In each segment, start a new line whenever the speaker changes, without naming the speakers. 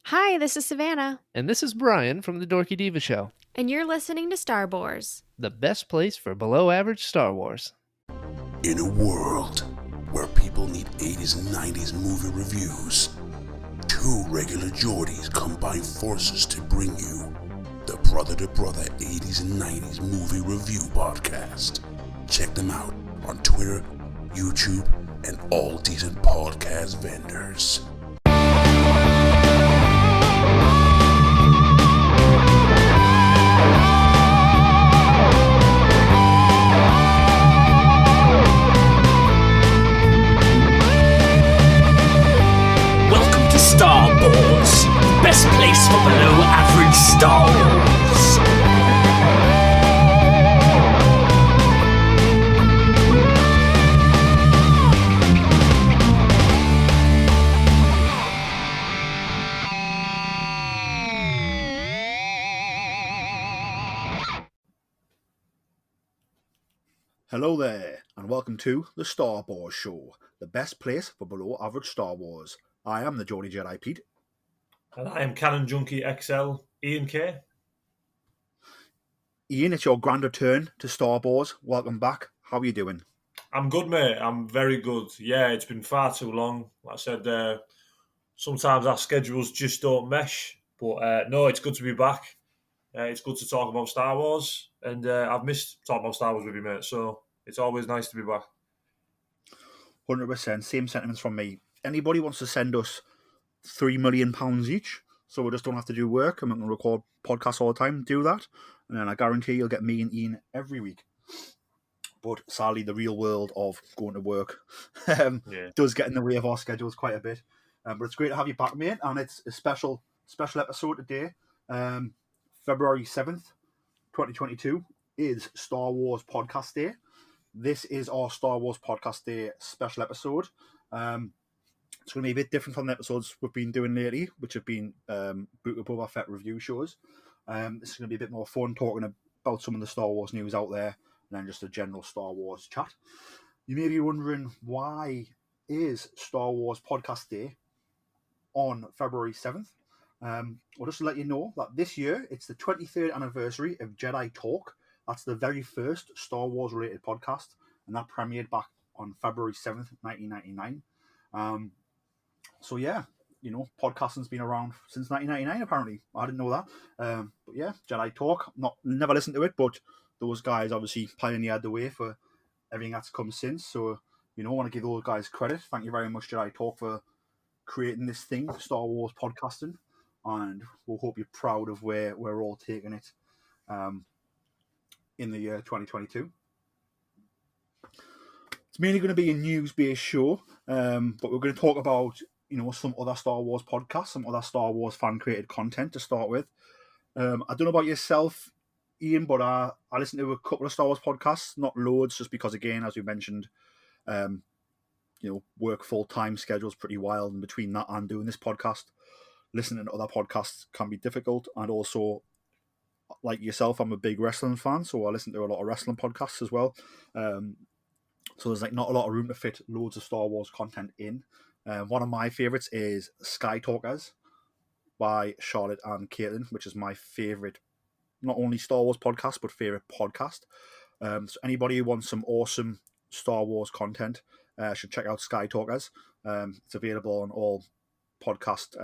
Hi, this is Savannah,
And this is Brian from the Dorky Diva Show,
and you're listening to Star Wars.
the best place for below average Star Wars.
In a world where people need 80s and 90s movie reviews, two regular Geordies combine forces to bring you the Brother to Brother 80s and 90s movie review podcast. Check them out on Twitter, YouTube, and all decent podcast vendors.
Welcome to Star Wars, best place for below average Star Wars.
Hello there, and welcome to the Star Wars Show, the best place for below average Star Wars. I am the Geordie Jedi Pete.
And I am Canon Junkie XL, Ian K.
Ian, it's your grand return to Star Wars. Welcome back. How are you doing?
I'm good, mate. I'm very good. Yeah, it's been far too long. Like I said, sometimes our schedules just don't mesh. But no, it's good to be back. It's good to talk about Star Wars. And I've missed talking about Star Wars with you, mate. So it's always nice to be back.
100%. Same sentiments from me. Anybody wants to send us £3 million each, so we just don't have to do work and we can record podcasts all the time, do that. And then I guarantee you'll get me and Ian every week. But sadly, the real world of going to work does get in the way of our schedules quite a bit. But it's great to have you back, mate. And it's a special episode today. February 7th, 2022 is Star Wars Podcast Day. This is our Star Wars Podcast Day special episode. It's going to be a bit different from the episodes we've been doing lately, which have been Book of Boba Fett review shows. This is going to be a bit more fun, talking about some of the Star Wars news out there, and then just a general Star Wars chat. You may be wondering, why is Star Wars Podcast Day on February 7th? Well, just to let you know that this year it's the 23rd anniversary of Jedi Talk. That's the very first Star Wars related podcast, and that premiered back on February 7th, 1999. So yeah, you know, podcasting's been around since 1999 apparently. I didn't know that. But yeah, Jedi Talk, never listened to it, but those guys obviously pioneered the way for everything that's come since. So, you know, I want to give those guys credit. Thank you very much, Jedi Talk, for creating this thing, Star Wars podcasting. And we'll hope you're proud of where we're all taking it in the year 2022. It's mainly going to be a news-based show, but we're going to talk about, you know, some other Star Wars podcasts, some other Star Wars fan-created content to start with. I don't know about yourself, Ian, but I listen to a couple of Star Wars podcasts, not loads, just because, again, as we mentioned, you know, work full-time schedule's pretty wild, and between that and doing this podcast, listening to other podcasts can be difficult. And also, like yourself, I'm a big wrestling fan, so I listen to a lot of wrestling podcasts as well. So there's like not a lot of room to fit loads of Star Wars content in. One of my favourites is Sky Talkers by Charlotte and Caitlin, which is my favourite, not only Star Wars podcast, but favourite podcast. So anybody who wants some awesome Star Wars content should check out Sky Talkers. It's available on all podcast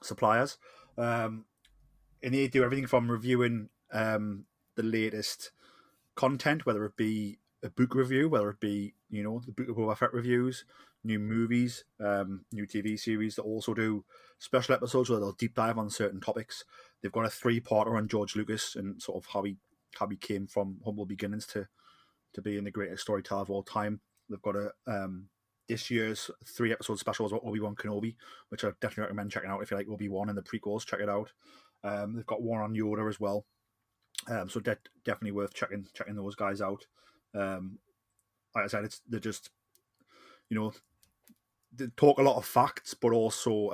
suppliers. And they do everything from reviewing the latest content, whether it be a book review, whether it be, you know, the Book of Boba Fett reviews, new movies, new TV series. They also do special episodes where they'll deep dive on certain topics. They've got a 3-parter on George Lucas and sort of how he came from humble beginnings to being the greatest storyteller of all time. They've got a this year's 3-episode special is Obi-Wan Kenobi, which I definitely recommend checking out if you like Obi-Wan and the prequels. Check it out. They've got one on Yoda as well. So definitely worth checking those guys out. Like I said, they're just, you know, they talk a lot of facts, but also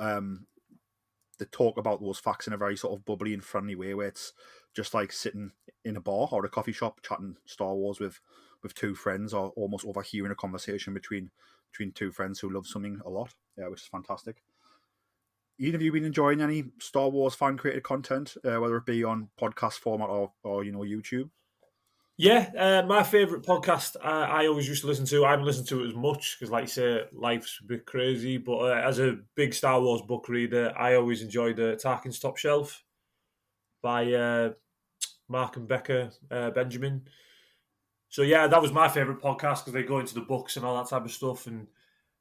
they talk about those facts in a very sort of bubbly and friendly way, where it's just like sitting in a bar or a coffee shop chatting Star Wars with two friends, or almost overhearing a conversation between two friends who love something a lot, which is fantastic. Ian, have you been enjoying any Star Wars fan created content, whether it be on podcast format or YouTube?
Yeah, my favourite podcast I always used to listen to. I haven't listened to it as much because, like you say, life's a bit crazy. But as a big Star Wars book reader, I always enjoyed Tarkin's Top Shelf by Mark and Becca Benjamin. So yeah, that was my favourite podcast because they go into the books and all that type of stuff, and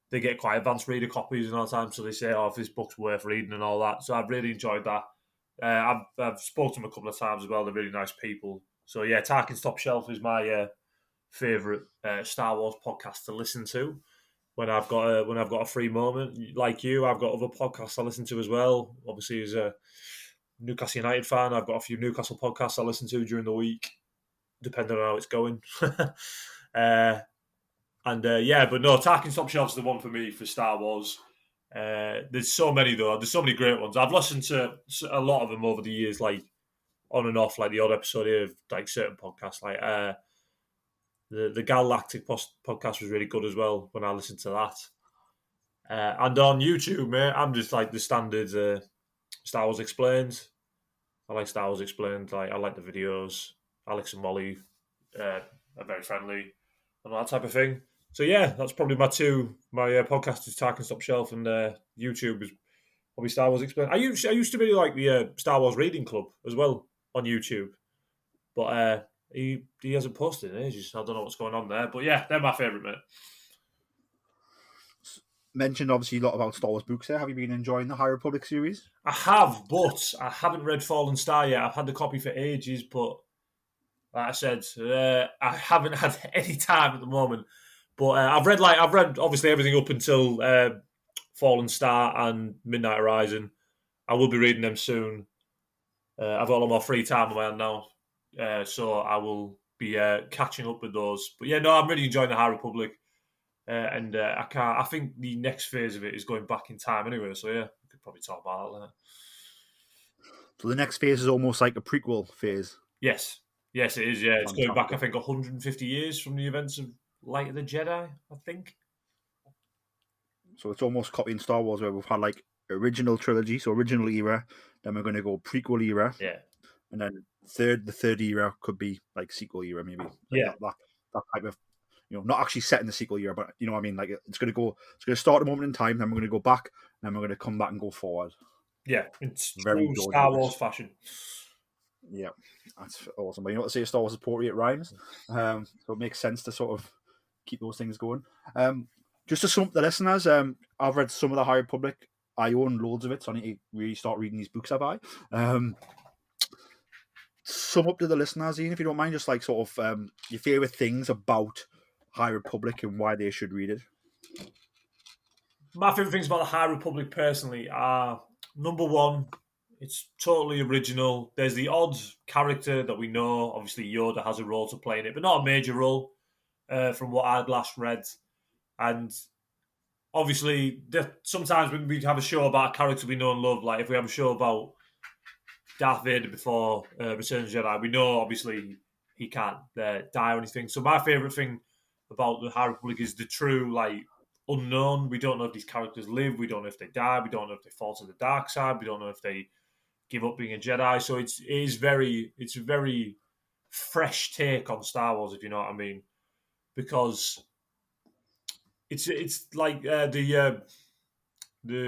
they get quite advanced reader copies and all the time. So they say, "Oh, if this book's worth reading and all that." So I've really enjoyed that. I've spoken to them a couple of times as well. They're really nice people. So yeah, Tarkin's Top Shelf is my favourite Star Wars podcast to listen to when I've got a free moment. Like you, I've got other podcasts I listen to as well. Obviously, as a Newcastle United fan, I've got a few Newcastle podcasts I listen to during the week, depending on how it's going. But no, Tarkin's Top Shelf's the one for me for Star Wars. There's so many though. There's so many great ones. I've listened to a lot of them over the years, like on and off, like the odd episode here of like certain podcasts. Like the Galactic podcast was really good as well when I listened to that. And on YouTube, mate, I'm just like the standard Star Wars Explained. I like Star Wars Explained. Like I like the videos. Alex and Molly are very friendly and that type of thing. So yeah, that's probably my podcast is Tarkin's Top Shelf, and YouTube is probably Star Wars Explained. I used to really like the Star Wars Reading Club as well on YouTube, but he hasn't posted in ages. I don't know what's going on there, but yeah, they're my favourite, mate.
Mentioned obviously a lot about Star Wars books there. Have you been enjoying the High Republic series?
I have, but I haven't read Fallen Star yet. I've had the copy for ages, but like I said, I haven't had any time at the moment. But I've read obviously everything up until Fallen Star and Midnight Horizon. I will be reading them soon. I've got a lot more free time on my hand now, so I will be catching up with those. But yeah, no, I'm really enjoying the High Republic, and I think the next phase of it is going back in time anyway. So yeah, we could probably talk about that later.
So the next phase is almost like a prequel phase.
Yes, it is. Yeah, it's going back. I think 150 years from the events of Light of the Jedi. I think.
So it's almost copying Star Wars, where we've had like original trilogy, so original era. Then we're going to go prequel era.
Yeah.
And then the third era could be like sequel era, maybe.
Yeah.
That type of, not actually set in the sequel era, but you know what I mean? Like it's going to start a moment in time, then we're going to go back, and then we're going to come back and go forward.
Yeah. It's very Star Wars fashion.
Yeah. That's awesome. But you know what to say, Star Wars is poetry, it rhymes. So it makes sense to sort of keep those things going. Just to sum up the listeners, I've read some of the High Republic. I own loads of it, so I need to really start reading these books I buy. Sum up to the listeners, Ian, if you don't mind, just like sort of your favourite things about High Republic and why they should read it.
My favourite things about the High Republic personally are, number one, it's totally original. There's the odd character that we know. Obviously, Yoda has a role to play in it, but not a major role from what I'd last read. And obviously, sometimes when we have a show about a character we know and love, like if we have a show about Darth Vader before Return of the Jedi, we know obviously he can't die or anything. So my favourite thing about the High Republic is the true unknown. We don't know if these characters live. We don't know if they die. We don't know if they fall to the dark side. We don't know if they give up being a Jedi. So it's a very fresh take on Star Wars, if you know what I mean, because it's like the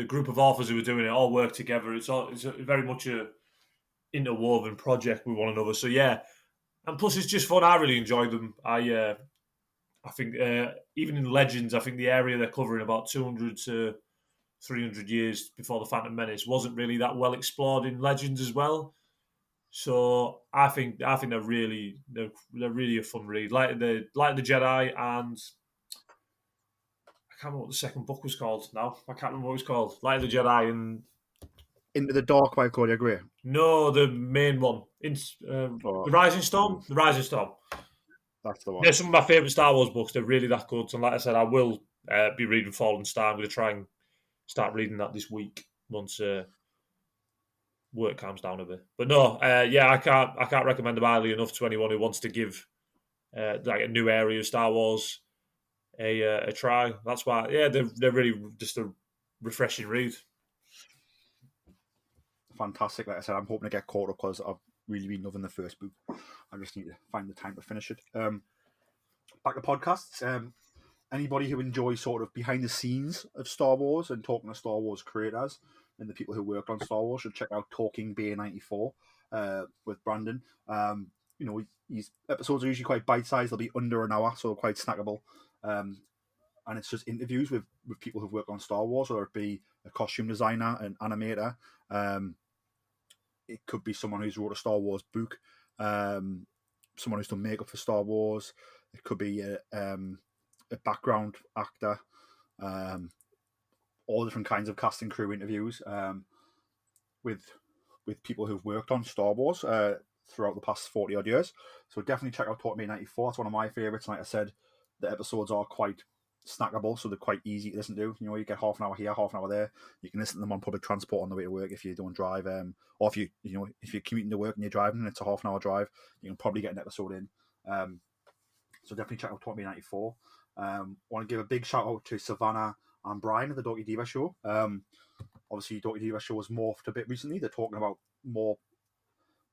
group of authors who are doing it all work together. It's very much a interwoven project with one another. So yeah, and plus it's just fun. I really enjoy them. I think even in Legends, I think the area they're covering, about 200 to 300 years before the Phantom Menace, wasn't really that well explored in Legends as well. So I think they're really a fun read, like the Jedi, and I can't remember what the second book was called now. I can't remember what it was called. Light of the Jedi and
Into the Dark by Claudia Gray.
No, the main one. The Rising Storm. The Rising Storm.
That's the one.
They're some of my favourite Star Wars books. They're really that good. And like I said, I will be reading Fallen Star. I'm going to try and start reading that this week once work calms down a bit. But no, I can't recommend them highly enough to anyone who wants to give like a new area of Star Wars a try. That's why, they're really just a refreshing read.
fantastic. Like I said, I'm hoping to get caught up because I've really been loving the first book. I just need to find the time to finish it. Back to podcasts. Anybody who enjoys sort of behind the scenes of Star Wars and talking to Star Wars creators and the people who worked on Star Wars should check out Talking Bay 94 with Brandon. These episodes are usually quite bite-sized. They'll be under an hour, so quite snackable. And it's just interviews with people who've worked on Star Wars, whether it be a costume designer, an animator. It could be someone who's wrote a Star Wars book, someone who's done makeup for Star Wars. It could be a background actor, all different kinds of cast and crew interviews with people who've worked on Star Wars throughout the past 40 odd years. So definitely check out Talk Me 94. It's one of my favourites. Like I said, the episodes are quite snackable, so they're quite easy to listen to. You get half an hour here, half an hour there. You can listen to them on public transport on the way to work if you don't drive, or if you're commuting to work and you're driving and it's a half an hour drive, you can probably get an episode in. So definitely check out Talk Me 94. Want to give a big shout out to Savannah and Brian of the Dorky Diva Show. Obviously, Dorky Diva Show has morphed a bit recently. They're talking about more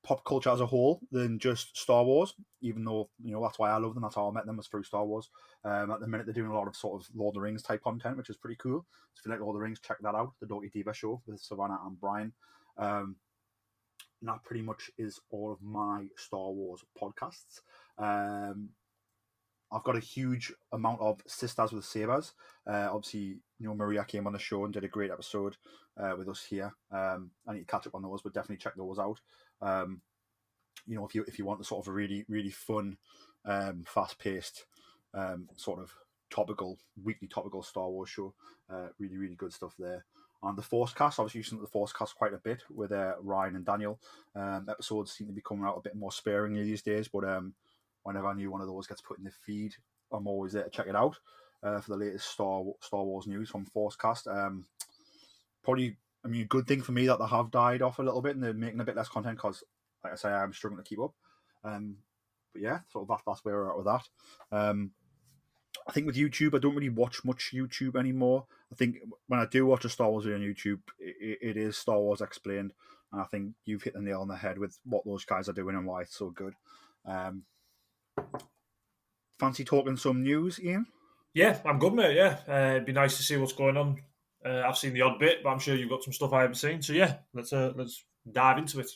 pop culture as a whole than just Star Wars, even though that's why I love them. That's how I met them, was through Star Wars. At the minute, they're doing a lot of sort of Lord of the Rings type content, which is pretty cool. So if you like Lord of the Rings, check that out. The Dorky Diva Show with Savannah and Brian. And that pretty much is all of my Star Wars podcasts. I've got a huge amount of Sisters with Sabers. Obviously, Maria came on the show and did a great episode with us here. I need to catch up on those, but definitely check those out. If you want the sort of a really, really fun, fast-paced, sort of weekly topical Star Wars show, really, really good stuff there. And the Forcecast, obviously, you listen to the Forcecast quite a bit with Ryan and Daniel. Episodes seem to be coming out a bit more sparingly these days, but whenever I knew one of those gets put in the feed, I'm always there to check it out for the latest Star Wars news from Forcecast. Probably, good thing for me that they have died off a little bit and they're making a bit less content because, like I say, I'm struggling to keep up. But yeah, so that's where we're at with that. I think with YouTube, I don't really watch much YouTube anymore. I think when I do watch a Star Wars video on YouTube, it is Star Wars Explained. And I think you've hit the nail on the head with what those guys are doing and why it's so good. Fancy talking some news, Ian?
Yeah, I'm good, mate. Yeah, it'd be nice to see what's going on. I've seen the odd bit, but I'm sure you've got some stuff I haven't seen. So yeah, let's dive into it.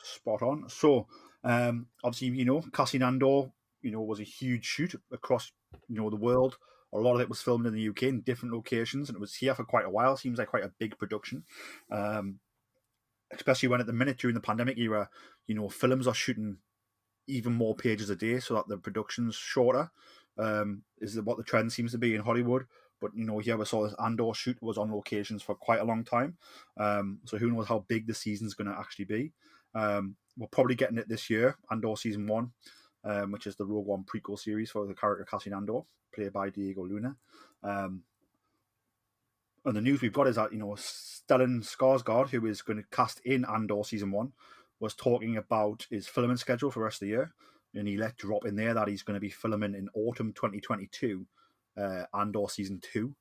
Spot on. So, obviously, Cassian Andor, was a huge shoot across, the world. A lot of it was filmed in the UK in different locations, and it was here for quite a while. Seems like quite a big production, especially when at the minute during the pandemic era, films are shooting even more pages a day so that the production's shorter. Is what the trend seems to be in Hollywood. But here we saw this Andor shoot was on locations for quite a long time. So who knows how big the season's going to actually be. We're probably getting it this year, Andor Season 1, which is the Rogue One prequel series for the character Cassian Andor, played by Diego Luna. And the news we've got is that, Stellan Skarsgård, who is going to cast in Andor Season 1, was talking about his filming schedule for the rest of the year. And he let drop in there that he's going to be filming in autumn 2022, Andor Season 2,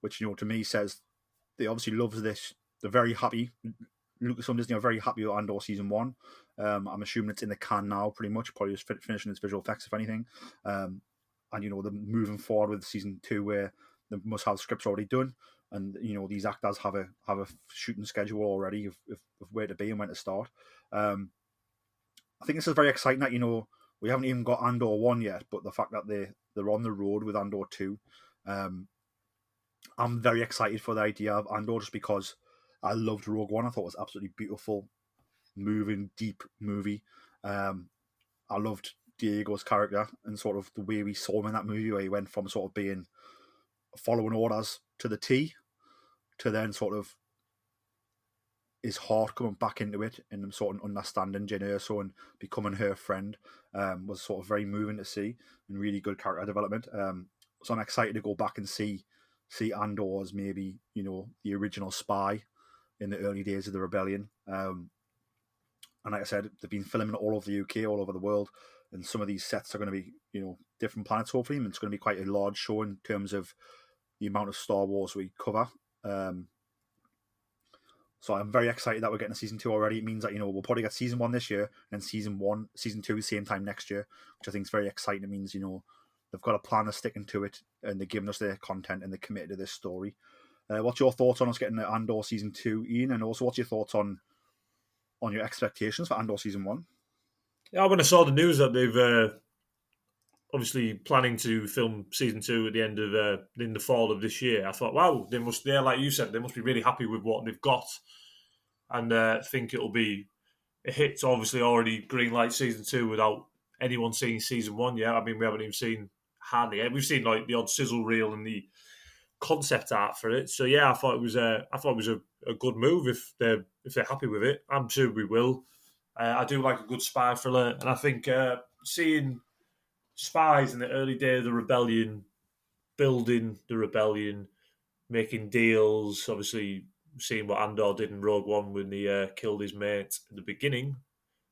which, to me says they obviously love this. They're very happy. Lucas and Disney are very happy with Andor Season 1. I'm assuming it's in the can now, pretty much, probably just finishing its visual effects, if anything. And, they're moving forward with Season 2 where they must have scripts already done. And, these actors have a shooting schedule already of where to be and when to start. I think this is very exciting that, we haven't even got Andor 1 yet, but the fact that they're on the road with Andor 2, I'm very excited for the idea of Andor just because I loved Rogue One. I thought it was absolutely beautiful, moving, deep movie. I loved Diego's character and sort of the way we saw him in that movie where he went from sort of being following orders to the T to then sort of his heart coming back into it and them sort of understanding Jyn Erso and becoming her friend was sort of very moving to see and really good character development. So I'm excited to go back and see Andor as maybe, the original spy in the early days of the rebellion. And like I said, they've been filming all over the UK, all over the world, and some of these sets are going to be, different planets hopefully, and it's going to be quite a large show in terms of the amount of Star Wars we cover. So I'm very excited that we're getting a season 2 already. It means that, we'll probably get season 1 this year and season 2 same time next year, which I think is very exciting. It means, they've got a plan of sticking to it and they're giving us their content and they're committed to this story. What's your thoughts on us getting Andor season 2, Ian? And also, what's your thoughts on your expectations for Andor season 1?
Yeah, when I saw the news that they've obviously planning to film season 2 at the end of in the fall of this year, I thought, wow, they're like you said, they must be really happy with what they've got, and think it'll be a hit. Obviously, already green light season 2 without anyone seeing season 1 yet. I mean, we haven't even seen hardly it. We've seen like the odd sizzle reel and the concept art for it. So yeah, I thought it was a good move if they're happy with it. I'm sure we will. I do like a good spy thriller, and I think seeing spies in the early days of the rebellion, building the rebellion, making deals, obviously seeing what Andor did in Rogue One when he killed his mate at the beginning,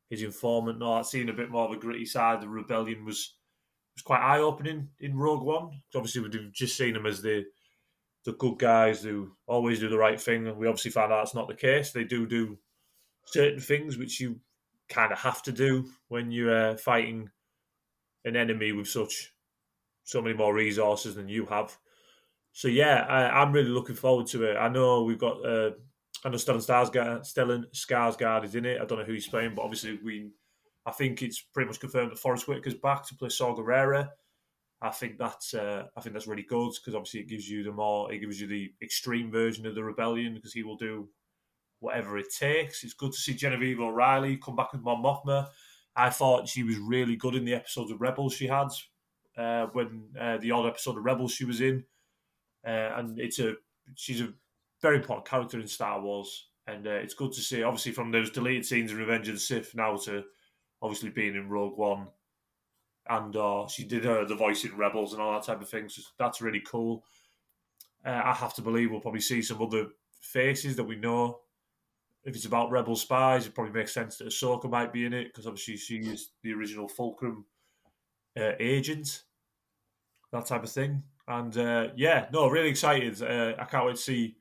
his informant, and all that, seeing a bit more of a gritty side of the rebellion was quite eye-opening in Rogue One. Obviously, we've just seen them as the good guys who always do the right thing, and we obviously found out that's not the case. They do certain things which you kind of have to do when you're fighting an enemy with so many more resources than you have. So yeah, I'm really looking forward to it. I know we've got I know Stellan Skarsgård is in it. I don't know who he's playing, but obviously I think it's pretty much confirmed that Forrest Whitaker's back to play Saw Gerrera. I think that's really good because obviously it gives you the extreme version of the rebellion because he will do whatever it takes. It's good to see Genevieve O'Reilly come back with Mon Mothma. I thought she was really good in the episodes of Rebels she had when the odd episode of Rebels she was in, and she's a very important character in Star Wars, and it's good to see. Obviously, from those deleted scenes in Revenge of the Sith now to obviously being in Rogue One, and she did the voice in Rebels and all that type of thing. So that's really cool. I have to believe we'll probably see some other faces that we know. If it's about Rebel spies, it probably makes sense that Ahsoka might be in it because obviously she is the original Fulcrum agent, that type of thing. And really excited. I can't wait to see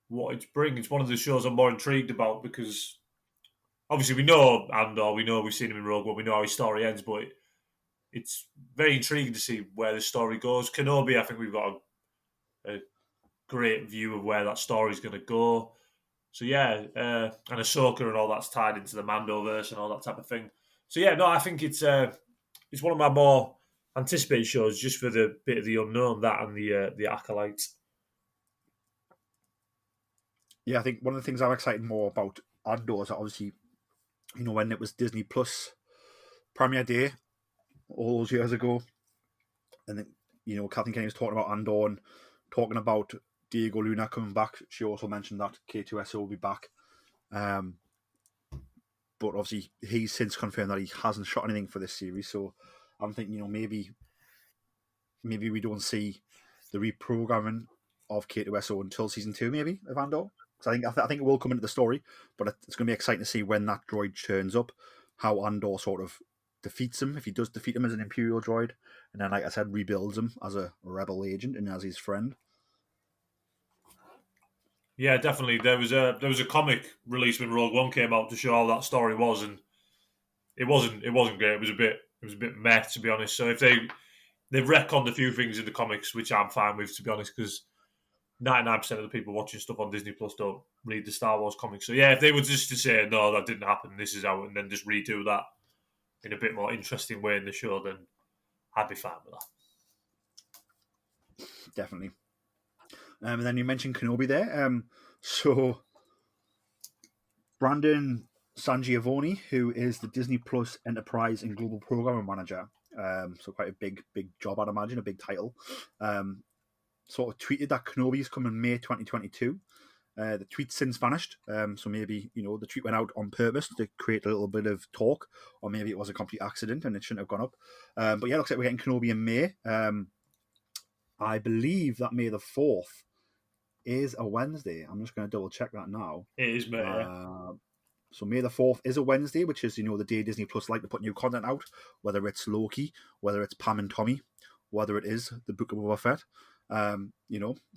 what it's bringing. It's one of the shows I'm more intrigued about because obviously we know Andor, we've seen him in Rogue One, we know how his story ends, but it's very intriguing to see where the story goes. Kenobi, I think we've got a great view of where that story is going to go. So yeah, and Ahsoka and all that's tied into the Mandoverse and all that type of thing. So yeah, no, I think it's one of my more anticipated shows just for the bit of the unknown, that and the acolytes.
Yeah, I think one of the things I'm excited more about Andor is that obviously, when it was Disney Plus premiere day all those years ago, and then, Kathleen Kennedy was talking about Andor and talking about Diego Luna coming back. She also mentioned that K2SO will be back. But obviously, he's since confirmed that he hasn't shot anything for this series. So I'm thinking, maybe we don't see the reprogramming of K2SO until season 2, maybe, of Andor. Because I think it will come into the story, but it's going to be exciting to see when that droid turns up, how Andor sort of defeats him, if he does defeat him as an Imperial droid, and then, like I said, rebuilds him as a rebel agent and as his friend.
Yeah, definitely. There was a comic release when Rogue One came out to show how that story was, and it wasn't great. It was a bit meh, to be honest. So if they've retconned a few things in the comics, which I'm fine with, to be honest, because 99% of the people watching stuff on Disney Plus don't read the Star Wars comics. So yeah, if they were just to say no, that didn't happen, this is how, and then just redo that in a bit more interesting way in the show, then I'd be fine with that.
Definitely. And then you mentioned Kenobi there. So Brandon Sangiovoni, who is the Disney Plus Enterprise and Global Programming Manager, so quite a big job, I'd imagine, a big title, sort of tweeted that Kenobi is coming May 2022. The tweet's since vanished, so maybe the tweet went out on purpose to create a little bit of talk, or maybe it was a complete accident and it shouldn't have gone up. But yeah, looks like we're getting Kenobi in May. I believe that May the 4th is a Wednesday. I'm just going to double check that now.
It is May.
So May the 4th is a Wednesday, which is, the day Disney Plus like to put new content out, whether it's Loki, whether it's Pam and Tommy, whether it is the Book of Boba Fett.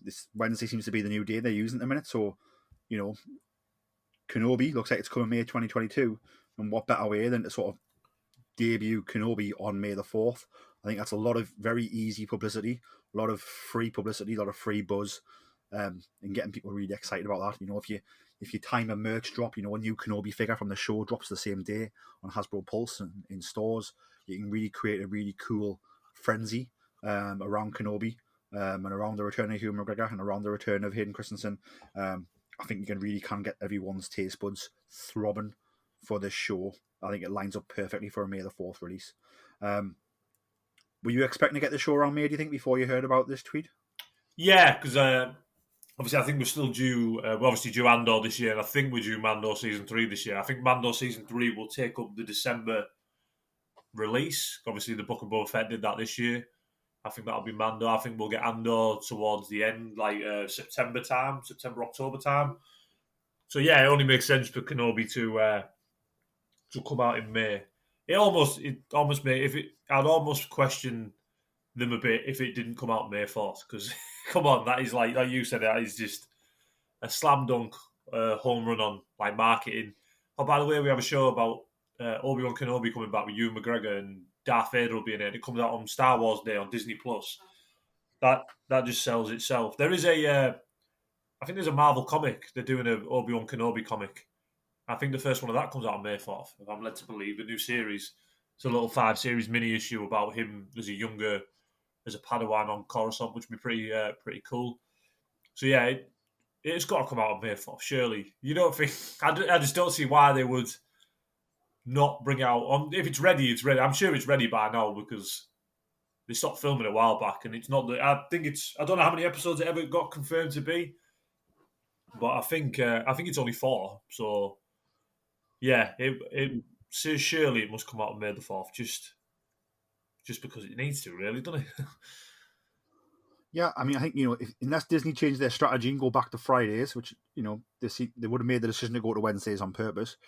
This Wednesday seems to be the new day they're using at the minute. So you know, Kenobi looks like it's coming May 2022, and what better way than to sort of debut Kenobi on May the 4th? I think that's a lot of very easy publicity, a lot of free publicity, a lot of free buzz, and getting people really excited about that. You know, if you time a merch drop, you know, a new Kenobi figure from the show drops the same day on Hasbro Pulse and in stores, you can really create a really cool frenzy around Kenobi and around the return of Ewan McGregor and around the return of Hayden Christensen. I think you can get everyone's taste buds throbbing for this show. I think it lines up perfectly for a May the 4th release. Were you expecting to get the show around May, do you think, before you heard about this tweet?
Yeah, because obviously I think we're still due, we're obviously due Andor this year, and I think we're due Mando Season 3 this year. I think Mando Season 3 will take up the December release. Obviously the Book of Boba Fett did that this year. I think that'll be Mando. I think we'll get Andor towards the end, like September, October time. So yeah, it only makes sense for Kenobi to come out in May. It almost made I'd almost question them a bit if it didn't come out May 4th, because come on, that is like you said, that is just a slam dunk home run on like marketing. Oh, by the way, we have a show about Obi-Wan Kenobi coming back with Ewan McGregor, and Darth Vader will be in it. It comes out on Star Wars Day on Disney Plus. That just sells itself. There is I think there's a Marvel comic. They're doing an Obi-Wan Kenobi comic. I think the first one of that comes out on May 4th, if I'm led to believe. A new series. It's a little 5-series mini issue about him as a Padawan on Coruscant, which would be pretty cool. So yeah, it's got to come out on May 4th, surely. You don't think... I just don't see why they would not bring it out. If it's ready, it's ready. I'm sure it's ready by now, because they stopped filming a while back, and it's not... I don't know how many episodes it ever got confirmed to be, but I think it's only 4, so... Yeah, surely it must come out on May the 4th, just because it needs to, really, doesn't it?
Yeah, I mean, I think, you know, unless Disney changed their strategy and go back to Fridays, which, you know, they would have made the decision to go to Wednesdays on purpose.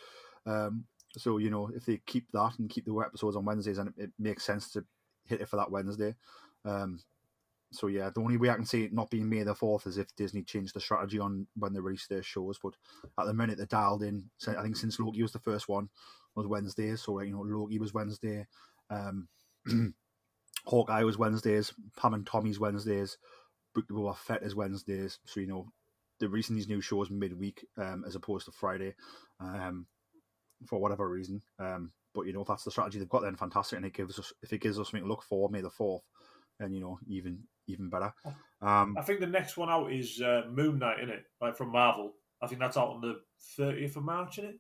So, you know, if they keep that and keep the episodes on Wednesdays, then it makes sense to hit it for that Wednesday. So, yeah, the only way I can see it not being May the 4th is if Disney changed the strategy on when they release their shows. But at the minute, they're dialed in. I think since Loki was the first one, was Wednesdays. So, you know, Loki was Wednesday. Hawkeye was Wednesdays. Pam and Tommy's Wednesdays. Book of Boba Fett is Wednesdays. So, you know, they're releasing these new shows midweek as opposed to Friday for whatever reason. But, you know, if that's the strategy they've got, then fantastic. And if it gives us something to look for May the 4th, then, you know, even better.
I think the next one out is Moon Knight, innit? Like from Marvel. I think that's out on the 30th of March, innit?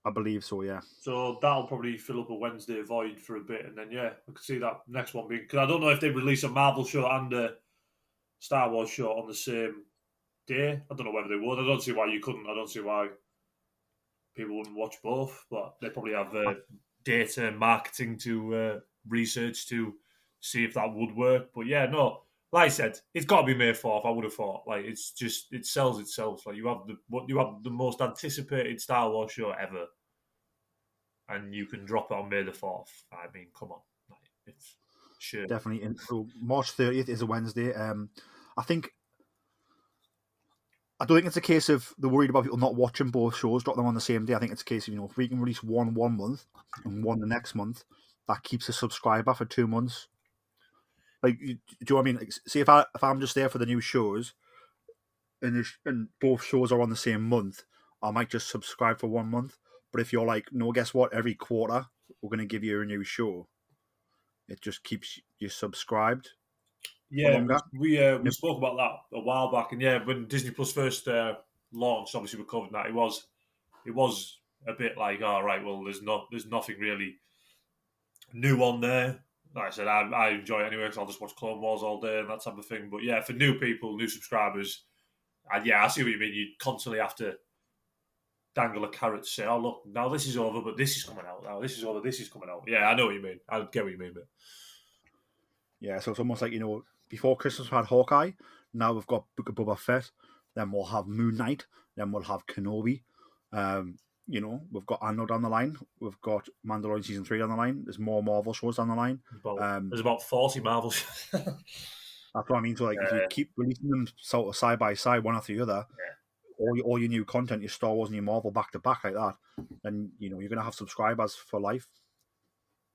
I believe so, yeah.
So that'll probably fill up a Wednesday void for a bit, and then I could see that next one being, because I don't know if they release a Marvel show and a Star Wars show on the same day. I don't know whether they would. I don't see why you couldn't. I don't see why people wouldn't watch both, but they probably have data and marketing to research to see if that would work. But yeah, no, like I said, it's got to be May 4th. I would have thought, like, it sells itself. Like you have the most anticipated Star Wars show ever, and you can drop it on May the 4th. I mean, come on, like, it's sure
definitely. So March 30th is a Wednesday. I don't think it's a case of they're worried about people not watching both shows, drop them on the same day. I think it's a case of, you know, if we can release one month and one the next month, that keeps a subscriber for 2 months. Like, do you know what I mean? Like, see, if I'm just there for the new shows, and both shows are on the same month, I might just subscribe for 1 month. But if you're like, no, guess what? Every quarter we're going to give you a new show. It just keeps you subscribed.
Yeah, we spoke about that a while back, and when Disney Plus first launched, obviously we covered that. It was a bit like, all right, well, there's nothing really new on there. Like I said, I enjoy it anyway, because I'll just watch Clone Wars all day and that type of thing. But yeah, for new people, new subscribers, I see what you mean. You constantly have to dangle a carrot to say, oh, look, now this is over, but this is coming out. Now this is over, this is coming out. Yeah, I know what you mean. I get what you mean, but
yeah, so it's almost like, you know, before Christmas we had Hawkeye, now we've got Book of Boba Fett, then we'll have Moon Knight, then we'll have Kenobi. You know, we've got Andor down the line. We've got Mandalorian Season 3 down the line. There's more Marvel shows down the line.
There's about 40 Marvel shows.
That's what I mean. So, like, if you keep releasing them sort of side by side, one after the other, all your new content, your Star Wars and your Marvel back to back like that, then you're going to have subscribers for life.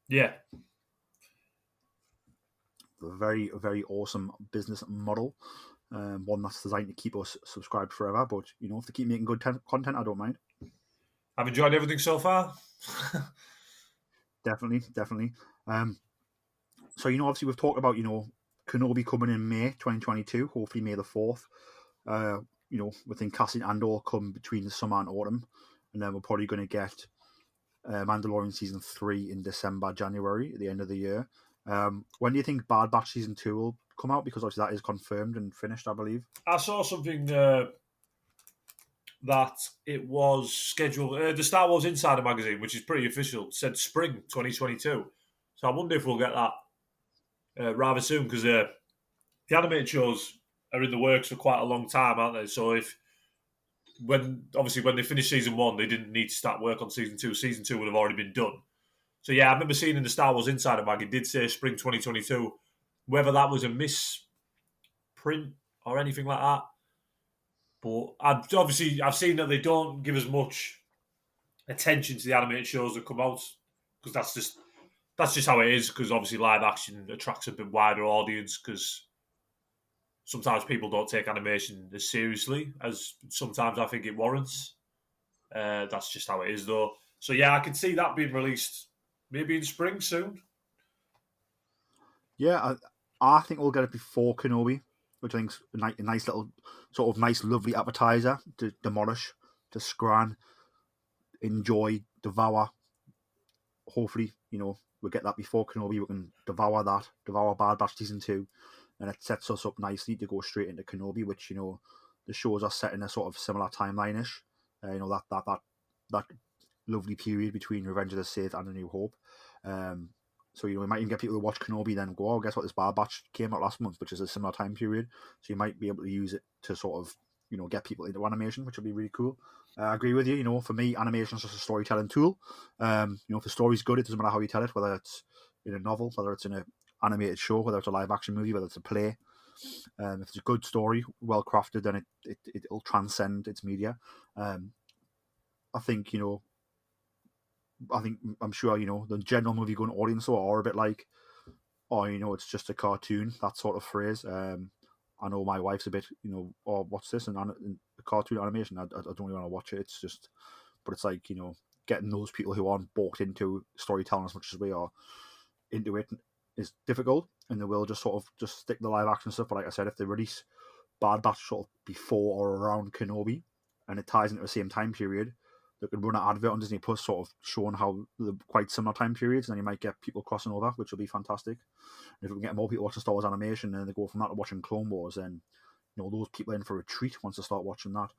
Yeah.
A very, very awesome business model. One that's designed to keep us subscribed forever. But if they keep making good content, I don't mind.
I've enjoyed everything so far.
Definitely. So obviously we've talked about Kenobi coming in May 2022, hopefully May the 4th. We think Cassian Andor come between the summer and autumn, and then we're probably going to get Mandalorian season 3 in December, January at the end of the year. When do you think Bad Batch season 2 will come out? Because obviously that is confirmed and finished, I believe.
I saw something that it was scheduled. The Star Wars Insider magazine, which is pretty official, said spring 2022. So I wonder if we'll get that rather soon, because the animated shows are in the works for quite a long time, aren't they? So when they finished season 1, they didn't need to start work on season 2. Season 2 would have already been done. So yeah, I remember seeing in the Star Wars Insider mag, it did say spring 2022. Whether that was a misprint or anything like that. But I've seen that they don't give as much attention to the animated shows that come out, because that's just how it is. Because obviously live action attracts a bit wider audience, because sometimes people don't take animation as seriously as sometimes I think it warrants. That's just how it is, though. So yeah, I can see that being released maybe in spring soon.
Yeah, I think we'll get it before Kenobi, which I think is a nice little, sort of nice, lovely appetizer to demolish, to scran, enjoy, devour. Hopefully, we'll get that before Kenobi. We can devour Bad Batch season 2, and it sets us up nicely to go straight into Kenobi, which the shows are set in a sort of similar timeline-ish. That lovely period between Revenge of the Sith and A New Hope. So we might even get people to watch Kenobi then go, oh, guess what, this Bad Batch came out last month, which is a similar time period. So you might be able to use it to sort of get people into animation, which would be really cool. I agree with you. For me, animation is just a storytelling tool. If the story's good, it doesn't matter how you tell it, whether it's in a novel, whether it's in an animated show, whether it's a live action movie, whether it's a play. If it's a good story, well crafted, then it'll transcend its media. I think I'm sure the general movie going audience are a bit like, oh, it's just a cartoon, that sort of phrase. I know my wife's a bit, oh, what's this? And a cartoon animation, I don't really want to watch it. It's just, but it's like, getting those people who aren't bought into storytelling as much as we are into it is difficult, and they will just sort of just stick to the live action stuff. But like I said, if they release Bad Batch sort of before or around Kenobi, and it ties into the same time period, they could run an advert on Disney Plus sort of showing how the quite similar time periods, and then you might get people crossing over, which will be fantastic. And if we can get more people watching Star Wars animation and they go from that to watching Clone Wars, then those people are in for a treat once they start watching that.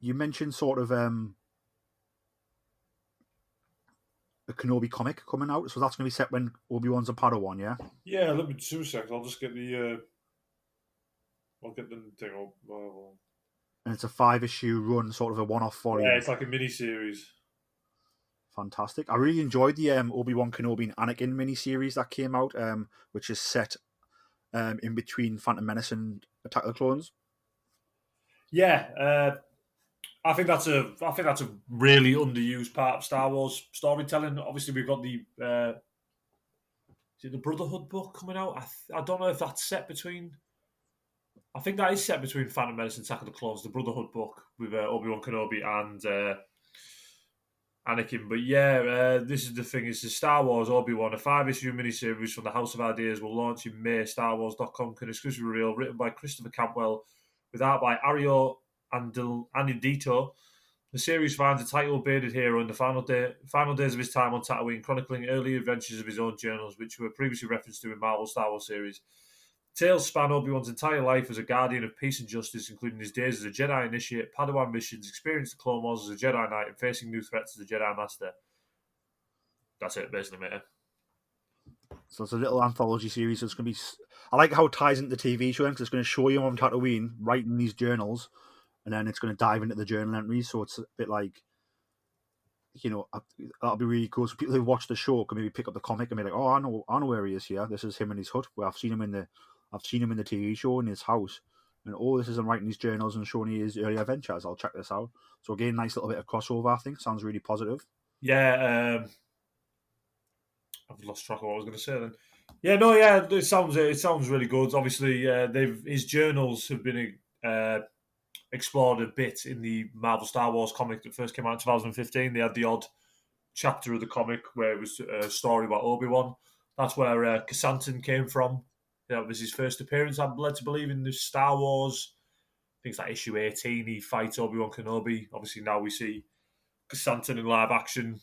You mentioned sort of a Kenobi comic coming out, so that's going to be set when Obi-Wan's a Padawan, yeah?
Yeah, let me 2 seconds. I'll just get I'll get the thing up.
And it's a 5-issue run, sort of a one-off volume.
Yeah, it's like a mini-series.
Fantastic. I really enjoyed the Obi-Wan Kenobi and Anakin mini-series that came out, which is set in between Phantom Menace and Attack of the Clones.
Yeah, I think that's a really underused part of Star Wars storytelling. Obviously, we've got the is it the Brotherhood book coming out? I don't know if that's set between. I think that is set between Phantom Menace and Attack of the Clones, the Brotherhood book with Obi-Wan Kenobi and Anakin. But yeah, this is the thing. It's the Star Wars Obi-Wan, a 5-issue miniseries from the House of Ideas will launch in May. StarWars.com can exclusively reveal, written by Christopher Campbell, with art by Ario Anidito. The series finds a title-bearded hero in the final days of his time on Tatooine, chronicling early adventures of his own journals, which were previously referenced to in Marvel's Star Wars series. Tales span Obi-Wan's entire life as a guardian of peace and justice, including his days as a Jedi initiate, Padawan missions, experience the Clone Wars as a Jedi Knight, and facing new threats as a Jedi Master. That's it, basically, mate.
So it's a little anthology series. So it's going to be. I like how it ties into the TV show, because it's going to show you on Tatooine writing these journals, and then it's going to dive into the journal entries. So it's a bit like, that'll be really cool. So people who watch the show can maybe pick up the comic and be like, oh, I know where he is here. This is him in his hut. Where I've seen him in the I've seen him in the TV show in his house, and all this is him writing his journals and showing his early adventures. I'll check this out. So again, nice little bit of crossover. I think sounds really positive.
Yeah, I've lost track of what I was going to say then. Yeah, no, yeah, it sounds really good. Obviously, his journals have been explored a bit in the Marvel Star Wars comic that first came out in 2015. They had the odd chapter of the comic where it was a story about Obi-Wan. That's where Chrysanthemum came from. That was his first appearance, I'm led to believe, in the Star Wars. Things like issue 18, he fights Obi-Wan Kenobi. Obviously, now we see Chrysanthemum in live action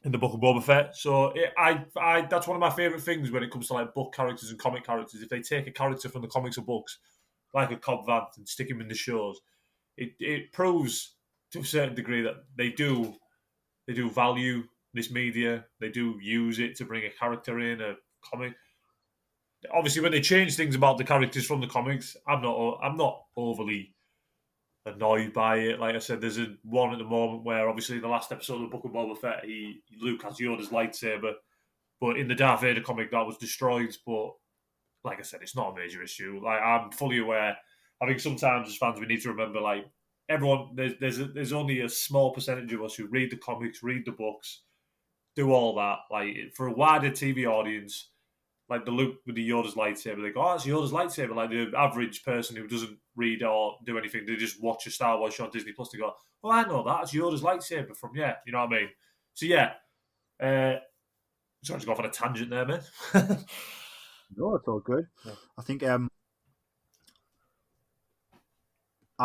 in the Book of Boba Fett. So that's one of my favourite things when it comes to like book characters and comic characters. If they take a character from the comics or books, like a Cobb Vanth, and stick him in the shows, it proves to a certain degree that they do value this media. They do use it to bring a character in a comic. Obviously, when they change things about the characters from the comics, I'm not overly annoyed by it. Like I said, there's one at the moment where obviously in the last episode of the Book of Boba Fett, Luke has Yoda's lightsaber, but in the Darth Vader comic that was destroyed. But like I said, it's not a major issue. Like, I'm fully aware. I think sometimes as fans we need to remember, like, everyone, there's only a small percentage of us who read the comics, read the books, do all that. Like, for a wider TV audience, like the Luke with the Yoda's lightsaber, they go, "Oh, it's Yoda's lightsaber." Like the average person who doesn't read or do anything, they just watch a Star Wars show on Disney Plus. They go, "Well, I know that. It's Yoda's lightsaber from you know what I mean?" So yeah, sorry to go off on a tangent there, man.
No, it's all good.
Yeah.
I think I'm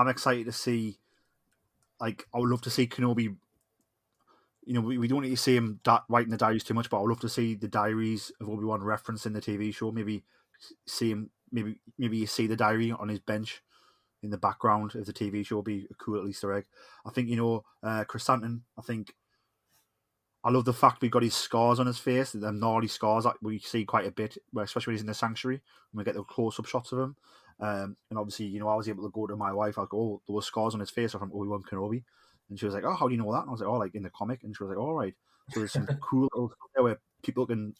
excited to see. Like, I would love to see Kenobi. We don't need to see him writing the diaries too much, but I would love to see the diaries of Obi-Wan referenced in the TV show. Maybe see him. Maybe you see the diary on his bench in the background of the TV show. Be a cool Easter egg. I think Chrysanthemum. I think I love the fact we got his scars on his face. The gnarly scars that we see quite a bit, especially when he's in the sanctuary. When we get the close-up shots of him. And obviously, I was able to go to my wife. I go, "Oh, there were scars on his face are from Obi-Wan Kenobi." And she was like, "Oh, how do you know that?" And I was like, "Oh, like in the comic." And she was like, "All right." So there's some cool little stuff there where people can,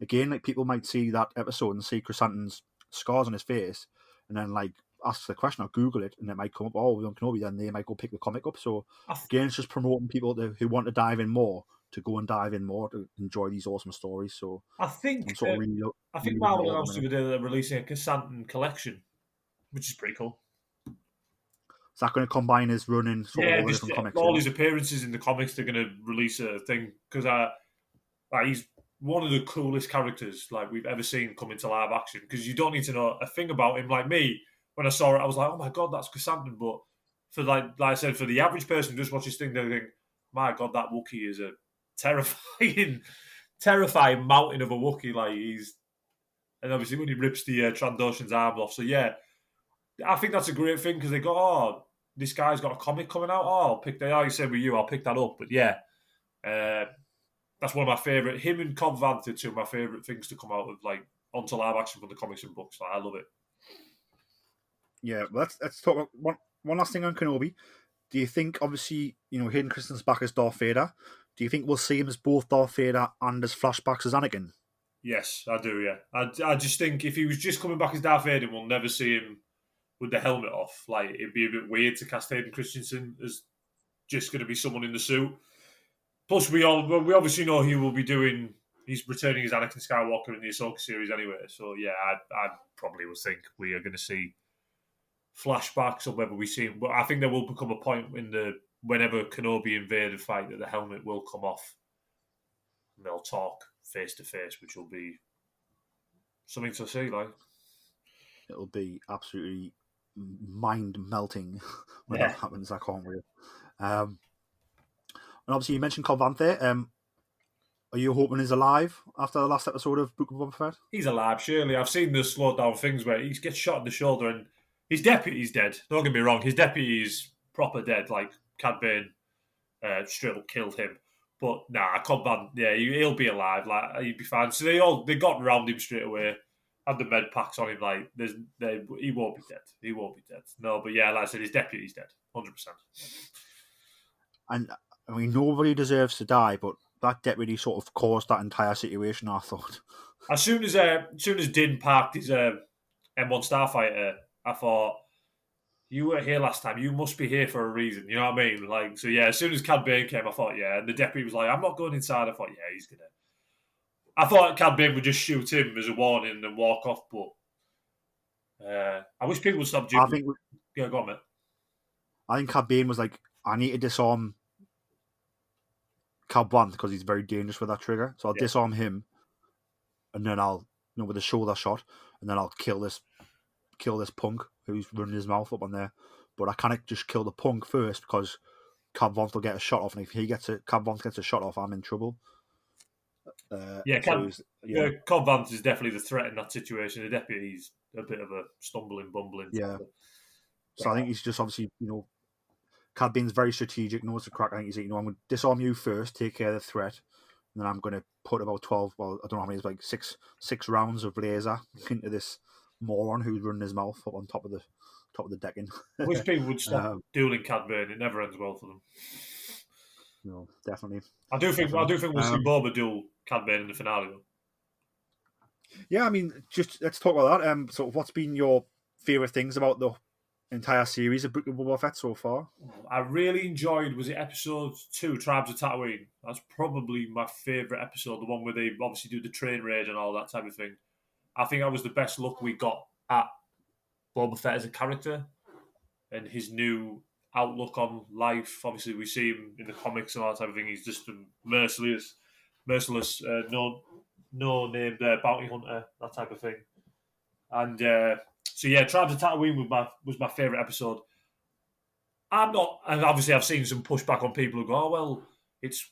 again, like people might see that episode and see Chrysanthemum's scars on his face, and then like ask the question or Google it, and it might come up, "Oh, Obi-Wan Kenobi." Then they might go pick the comic up. So again, it's just promoting people who want to dive in more to go and dive in more to enjoy these awesome stories. So
I think I think
really
Marvel
looking
announced
forward to
the other day they're releasing a Chrysanthemum collection, which is pretty cool.
Is that going to combine his running sort of all the
just
different comics?
all his appearances in the comics. They're going to release a thing because he's one of the coolest characters like we've ever seen come into live action. Because you don't need to know a thing about him. Like me, when I saw it, I was like, "Oh my god, that's Chrysanthemum." But for like I said, for the average person who just watches this thing, they think, "My god, that Wookiee is a terrifying mountain of a Wookiee." Like and obviously when he rips the Trandoshan's arm off. So yeah, I think that's a great thing because they go, "Oh, this guy's got a comic coming out. Oh, I'll pick that." You said with you, I'll pick that up. But yeah, that's one of my favourite. Him and Cobb Vanth are two of my favourite things to come out of like onto live action from the comics and books. Like, I love it.
Yeah, well, let's talk about one last thing on Kenobi. Do you think, obviously, Hayden Christensen's back as Darth Vader? Do you think we'll see him as both Darth Vader and as flashbacks as Anakin?
Yes, I do. Yeah, I just think if he was just coming back as Darth Vader, we'll never see him with the helmet off. Like, it'd be a bit weird to cast Hayden Christensen as just going to be someone in the suit. Plus, we obviously know he's returning as Anakin Skywalker in the Ahsoka series anyway. So yeah, I probably would think we are going to see flashbacks or whether we see him. But I think there will become a point whenever Kenobi and Vader fight that the helmet will come off and they'll talk face to face, which will be something to see. Like,
it'll be absolutely mind melting when that happens. I can't wait. And obviously, you mentioned Cobb Vanth there. Are you hoping he's alive after the last episode of Book of Boba Fett?
He's alive, surely. I've seen the slowed down things where he gets shot in the shoulder and his deputy's dead. Don't get me wrong, his deputy's proper dead. Like, Cad Bane straight up killed him. But nah, Cobb Vanth, yeah, he'll be alive. Like, he'd be fine. So they got around him straight away. Had the med packs on him. Like, he won't be dead. He won't be dead. No, but yeah, like I said, his deputy's dead, 100%.
And I mean, nobody deserves to die, but that deputy sort of caused that entire situation, I thought.
As soon as Din parked his M1 Starfighter, I thought, you were here last time. You must be here for a reason. You know what I mean? Like, so yeah. As soon as Cad Bane came, I thought, yeah. And the deputy was like, I'm not going inside. I thought, yeah, he's gonna. I thought Cad Bane would just shoot him as a warning and walk off, but I wish people would stop doing. Yeah, go on, mate.
I think Cad Bane was like, I need to disarm Cad Bane because he's very dangerous with that trigger. So I'll disarm him, and then I'll, with a shoulder shot, and then I'll kill this punk who's running his mouth up on there. But I can't just kill the punk first because Cad Bane will get a shot off, and if Cad Bane gets a shot off, I'm in trouble.
Cad Bane is definitely the threat in that situation. The deputy's a bit of a stumbling, bumbling.
Yeah. So I think he's just obviously, Cad Bane's very strategic, knows the crack. I think he's like, I'm going to disarm you first, take care of the threat, and then I'm going to put about 12, well, I don't know how many, it's like six rounds of laser into this moron who's running his mouth up on top of the decking.
I wish people would stop dueling Cad Bane. It never ends well for them.
No, definitely.
I do think we'll see Boba duel Cad Bane in the finale, though.
Yeah, I mean, just let's talk about that. So, what's been your favourite things about the entire series of Book of Boba Fett so far?
I really enjoyed, was it episode 2, Tribes of Tatooine? That's probably my favourite episode, the one where they obviously do the train raid and all that type of thing. I think that was the best look we got at Boba Fett as a character and his new outlook on life. Obviously, we see him in the comics and all that type of thing. He's just a merciless, no-named bounty hunter, that type of thing. And so yeah, Tribes of Tatooine was my favourite episode. And obviously I've seen some pushback on people who go, oh well, it's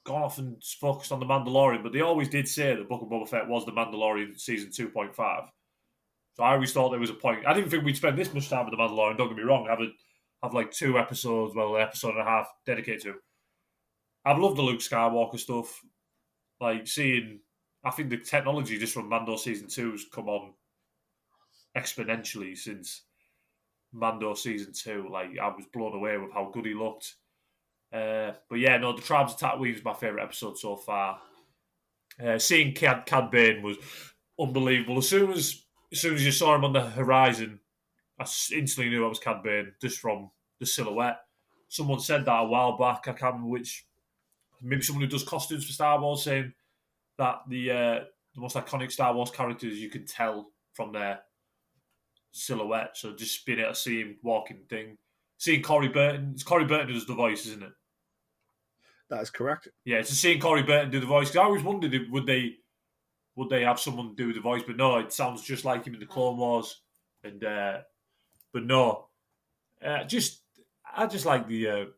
gone off and focused on the Mandalorian, but they always did say that Book of Boba Fett was the Mandalorian season 2.5. So I always thought there was a point. I didn't think we'd spend this much time with the Mandalorian. Don't get me wrong. Have like 2 episodes, well, an episode and a half dedicated to him. I've loved the Luke Skywalker stuff. Like I think the technology just from Mando season 2 has come on exponentially since Mando season 2. Like, I was blown away with how good he looked. But yeah, no, the Tribes of Tatooine is my favourite episode so far. Seeing Cad Bane was unbelievable. As soon as you saw him on the horizon, I instantly knew it was Cad Bane just from the silhouette. Someone said that a while back. I can't remember which. Maybe someone who does costumes for Star Wars, saying that the most iconic Star Wars characters you can tell from their silhouette. So just being able to see him walking thing. Seeing Corey Burton. It's Corey Burton who does the voice, isn't it?
That is correct. Yeah,
it's seeing Corey Burton do the voice. 'Cause I always wondered would they have someone do the voice, but no, it sounds just like him in the Clone Wars. And but no, I just like the.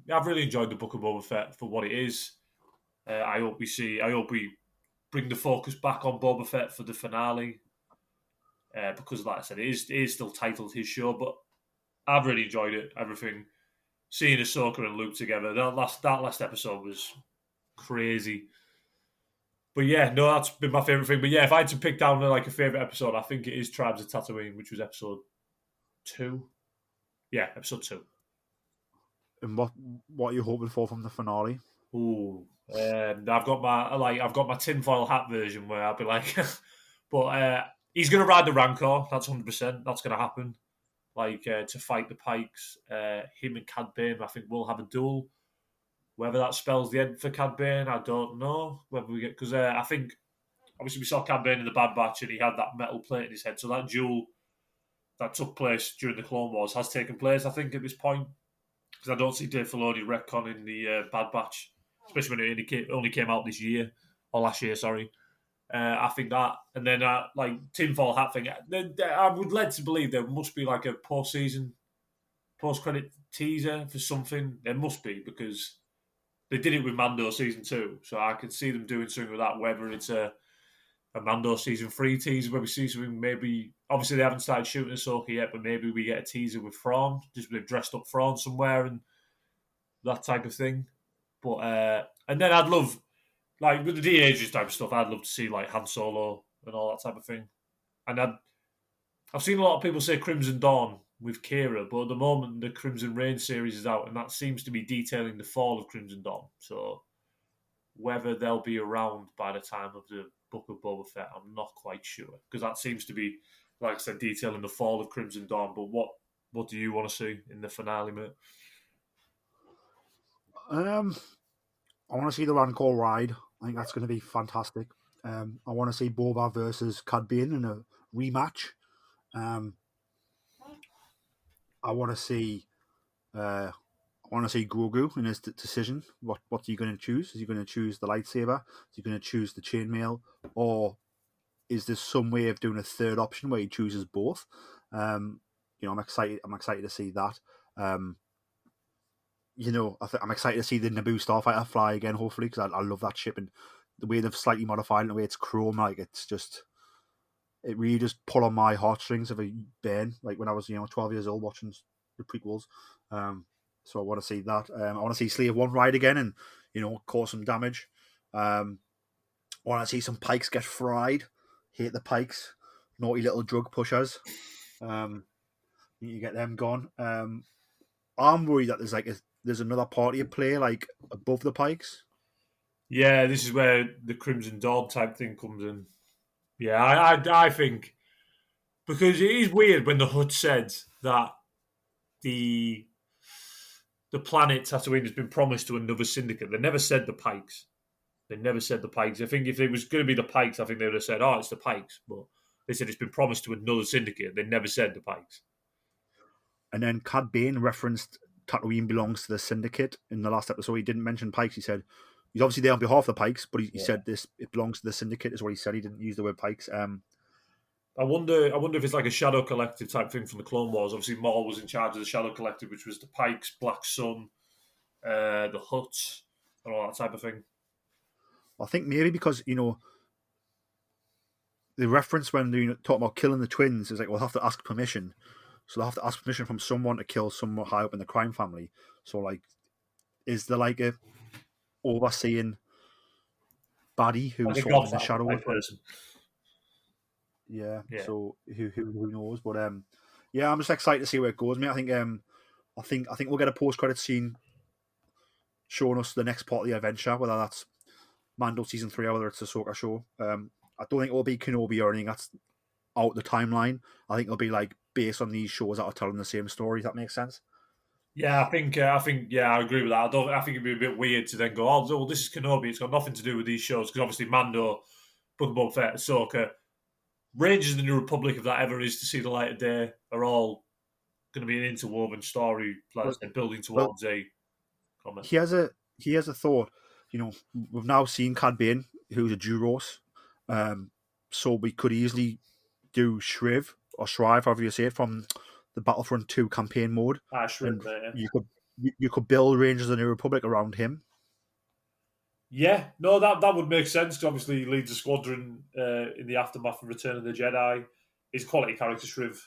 I've really enjoyed the Book of Boba Fett for what it is. I hope we bring the focus back on Boba Fett for the finale. Because, like I said, it is still titled his show, but I've really enjoyed it. Everything, seeing Ahsoka and Luke together. That last episode was crazy. But yeah, no, that's been my favourite thing. But yeah, if I had to pick down like a favourite episode, I think it is Tribes of Tatooine, which was episode 2. Yeah, episode 2.
And what are you hoping for from the finale?
Ooh, I've got my tinfoil hat version where I'll be like, but he's going to ride the Rancor. That's 100%. That's going to happen. Like to fight the Pikes, him and Cad Bane, I think we'll have a duel. Whether that spells the end for Cad Bane, I don't know. Whether we get, because I think obviously we saw Cad Bane in the Bad Batch and he had that metal plate in his head. So that duel that took place during the Clone Wars has taken place, I think, at this point. Because I don't see Dave Filoni retconning the Bad Batch, especially when it only came out this year, or last year, sorry. I think that, and then like tinfoil hat thing, I would lead to believe there must be like a post-season, post-credit teaser for something. There must be, because they did it with Mando season 2, so I could see them doing something with that. Whether it's a Mando season 3 teaser where we see something, maybe obviously they haven't started shooting Ahsoka yet, but maybe we get a teaser with Thrawn, just they've dressed up Thrawn somewhere and that type of thing. But and then I'd love, like with the de-aging type of stuff, I'd love to see like Han Solo and all that type of thing. And I've seen a lot of people say Crimson Dawn with Kira, but at the moment the Crimson Reign series is out, and that seems to be detailing the fall of Crimson Dawn. So whether they'll be around by the time of the Book of Boba Fett, I'm not quite sure, because that seems to be like I said, detailing the fall of Crimson Dawn. But what do you want to see in the finale, mate?
I want to see the Rancor ride. I think that's going to be fantastic. I want to see Boba versus Cad Bane in a rematch. I want to see. I want to see Grogu in his decision. What's he going to choose? Is he going to choose the lightsaber? Is he going to choose the chainmail? Or is there some way of doing a third option where he chooses both? I'm excited. I'm excited to see that. I'm excited to see the Naboo starfighter fly again. Hopefully, because I love that ship, and the way they've slightly modified it, and the way it's chrome, like it really just pulled on my heartstrings of a burn. Like when I was 12 years old watching the prequels. So I want to see that. I want to see Slave One ride again and cause some damage. I want to see some Pikes get fried. Hate the Pikes, naughty little drug pushers. You get them gone. I'm worried that there's another party at play like above the Pikes.
Yeah, this is where the Crimson Dawn type thing comes in. Yeah, I think because it is weird when the Hutt said that the planet Tatooine has been promised to another syndicate. They never said the Pikes. They never said the Pikes. I think if it was going to be the Pikes, I think they would have said, "Oh, it's the Pikes." But they said it's been promised to another syndicate. They never said the Pikes.
And then Cad Bane referenced Tatooine belongs to the syndicate in the last episode. He didn't mention Pikes. He said he's obviously there on behalf of the Pikes, but he said it belongs to the syndicate is what he said. He didn't use the word Pikes.
I wonder if it's like a Shadow Collective type thing from the Clone Wars. Obviously, Maul was in charge of the Shadow Collective, which was the Pikes, Black Sun, the Hutts, and all that type of thing.
I think maybe because the reference when they talk about killing the twins is like we'll have to ask permission. So they'll have to ask permission from someone to kill someone high up in the crime family. So, like, is there like a overseeing baddie who's
Like a
sort of in the
Godfather
shadows?
type person.
Yeah.
Yeah.
So who knows? But yeah, I'm just excited to see where it goes, mate. I think we'll get a post credit scene showing us the next part of the adventure, whether that's Mando season 3 or whether it's the Ahsoka show. I don't think it will be Kenobi or anything that's out the timeline. I think it'll be like based on these shows that are telling the same story. If that makes sense.
Yeah, I think, I agree with that. I think it'd be a bit weird to then go, oh, well, this is Kenobi. It's got nothing to do with these shows because obviously Mando, Book of Boba Fett, Ahsoka, Rangers of the New Republic, if that ever is to see the light of day, are all going to be an interwoven story, like I said, building towards a comment.
He has a thought. We've now seen Cad Bane, who's a Duros, so we could easily do Shriv or Shrive, however you say it, from the Battlefront 2 campaign mode.
Shriv,
yeah. You could build Rangers of the New Republic around him.
Yeah, no, that would make sense. Obviously, he leads a squadron in the aftermath of Return of the Jedi. He's a quality character, Shriv.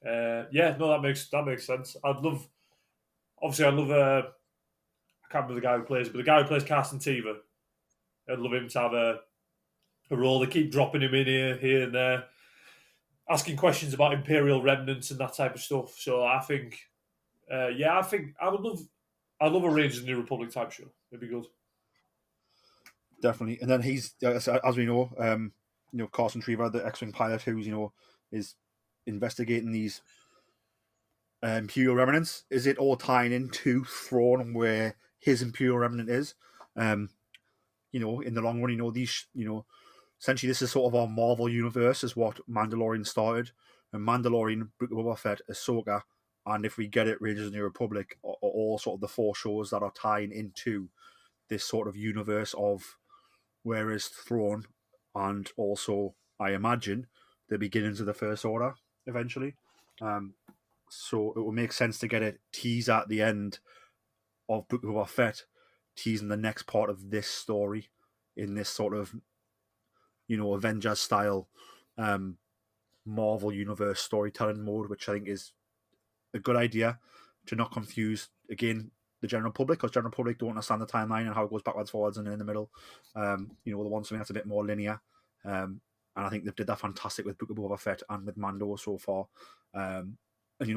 That makes sense. I love. I can't remember the guy who plays it, but the guy who plays Carson Teva. I'd love him to have a role. They keep dropping him in here and there, asking questions about Imperial remnants and that type of stuff. So I think, I think I'd love a Rangers of the New Republic type show. It'd be good.
Definitely. And then he's, as we know, Carson Treva, the X-Wing pilot, who's is investigating these Imperial remnants. Is it all tying into Thrawn where his Imperial remnant is? In the long run, these, essentially this is sort of our Marvel universe, is what Mandalorian started. And Mandalorian, Book of Boba Fett, Ahsoka, and if we get it, Rangers of the New Republic are all sort of the 4 shows that are tying into this sort of universe of where is Thrawn, and also, I imagine, the beginnings of the First Order eventually. So it will make sense to get a tease at the end of Book of Boba Fett, teasing the next part of this story in this sort of, Avengers style Marvel Universe storytelling mode, which I think is a good idea to not confuse, again, the general public, because general public don't understand the timeline and how it goes backwards, forwards, and in the middle. They want something that's a bit more linear. And I think they did that fantastic with Book of Boba Fett and with Mando so far. And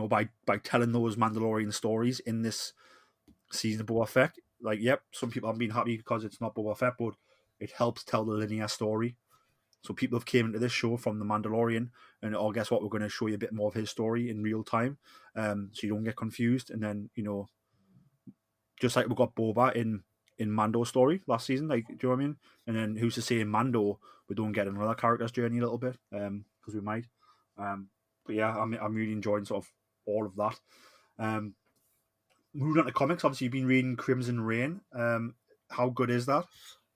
by telling those Mandalorian stories in this season of Boba Fett, some people haven't been happy because it's not Boba Fett, but it helps tell the linear story So people have came into this show from The Mandalorian, and oh, guess what? We're going to show you a bit more of his story in real time, so you don't get confused. And then just like we got Boba in Mando's story last season, like, do you know what I mean? And then who's to say in Mando we don't get another character's journey a little bit, because we might. But yeah, I'm really enjoying sort of all of that. Moving on to comics, obviously you've been reading Crimson Reign. How good is that?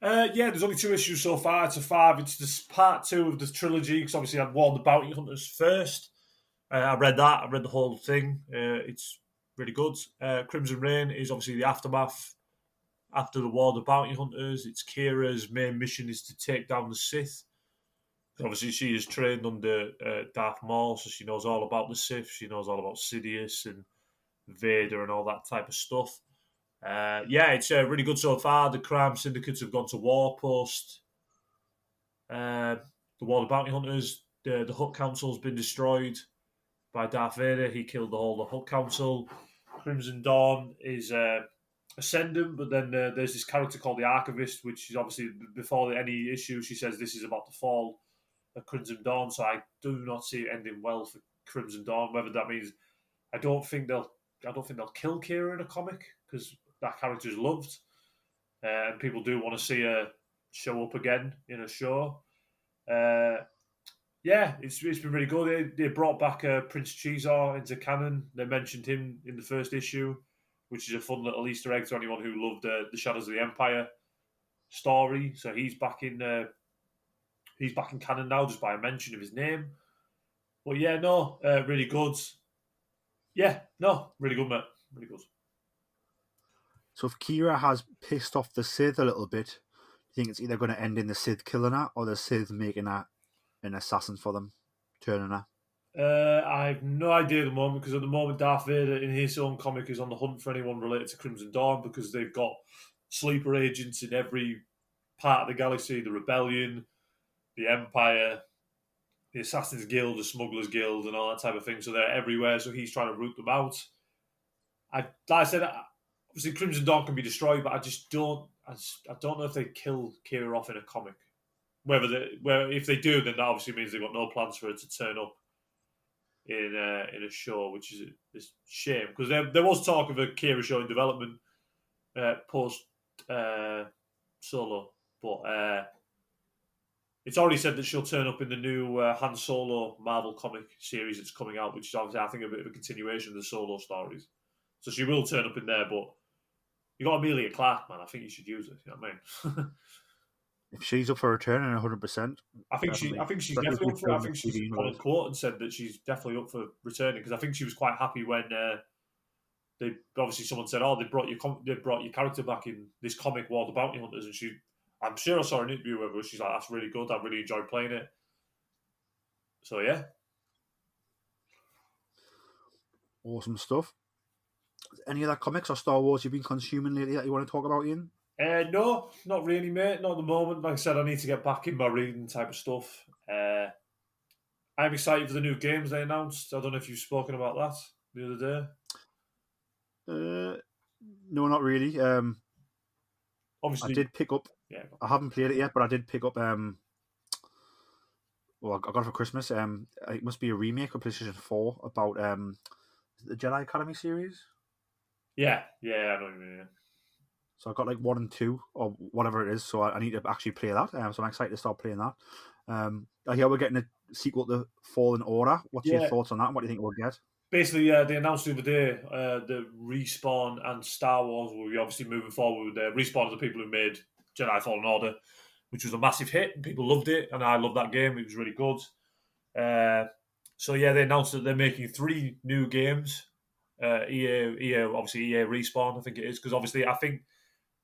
Yeah, there's only 2 issues so far. It's a 5. It's this part 2 of the trilogy, because obviously I'd War of the Bounty Hunters first. I read that. I read the whole thing. It's really good. Crimson Reign is obviously the aftermath after the War of the Bounty Hunters. It's Kira's main mission is to take down the Sith. Obviously, she is trained under Darth Maul, so she knows all about the Sith. She knows all about Sidious and Vader and all that type of stuff. Yeah, it's really good so far. The crime syndicates have gone to war post. The War of the Bounty Hunters, the Hutt Council's been destroyed by Darth Vader. He killed the whole of the Hutt Council. Crimson Dawn is ascendant, but then there's this character called the Archivist, which is obviously before any issue, she says this is about to fall at Crimson Dawn. So I do not see it ending well for Crimson Dawn. Whether that means I don't think they'll kill Kira in a comic, because that character is loved, and people do want to see her show up again in a show. Yeah, it's been really good. They brought back Prince Chizor into canon. They mentioned him in the first issue, which is a fun little Easter egg to anyone who loved the Shadows of the Empire story. So he's back in canon now, just by a mention of his name. But yeah, no, really good. Yeah, no, really good, mate. Really good.
So if Kira has pissed off the Sith a little bit, do you think it's either going to end in the Sith killing her or the Sith making her an assassin for them, turning her?
I have no idea at the moment, because at the moment Darth Vader in his own comic is on the hunt for anyone related to Crimson Dawn, because they've got sleeper agents in every part of the galaxy, the Rebellion, the Empire, the Assassin's Guild, the Smugglers Guild, and all that type of thing. So they're everywhere, so he's trying to root them out. Like I said, obviously Crimson Dawn can be destroyed, but I don't know if they kill Kira off in a comic. If they do, then that obviously means they've got no plans for her to turn up in a show, which is a shame, because there was talk of a Kira show in development post Solo, but it's already said that she'll turn up in the new Han Solo Marvel comic series that's coming out, which is obviously, I think, a bit of a continuation of the Solo stories. So she will turn up in there, but you got Amelia Clark, man. I think you should use it. You know what I mean?
If she's up for returning 100%,
I think she's definitely up for it. I think she's on a quote and said that she's definitely up for returning, because I think she was quite happy when someone said, "Oh, they brought your character back in this comic, War of the Bounty Hunters," and I'm sure I saw an interview with her. She's like, "That's really good. I really enjoyed playing it." So yeah,
awesome stuff. Any other comics or Star Wars you've been consuming lately that you want to talk about, Ian?
No, not really, mate. Not at the moment. Like I said, I need to get back in my reading type of stuff. I'm excited for the new games they announced. I don't know if you've spoken about that the other day.
No, not really.
Obviously,
I did pick up.
Yeah,
I haven't played it yet, but I did pick up. Well, I got it for Christmas. It must be a remake of PlayStation 4 about the Jedi Academy series.
Yeah, I know what you mean. Yeah.
So I got like 1 and 2 or whatever it is. So I need to actually play that. So I'm excited to start playing that. I hear we're getting a sequel to Fallen Order. What's your thoughts on that? What do you think we'll get?
Basically, they announced the other day the Respawn and Star Wars will be obviously moving forward. Respawn are the people who made Jedi Fallen Order, which was a massive hit, and people loved it, and I loved that game. It was really good. So yeah, they announced that they're making 3 new games. EA Respawn, I think it is, because obviously I think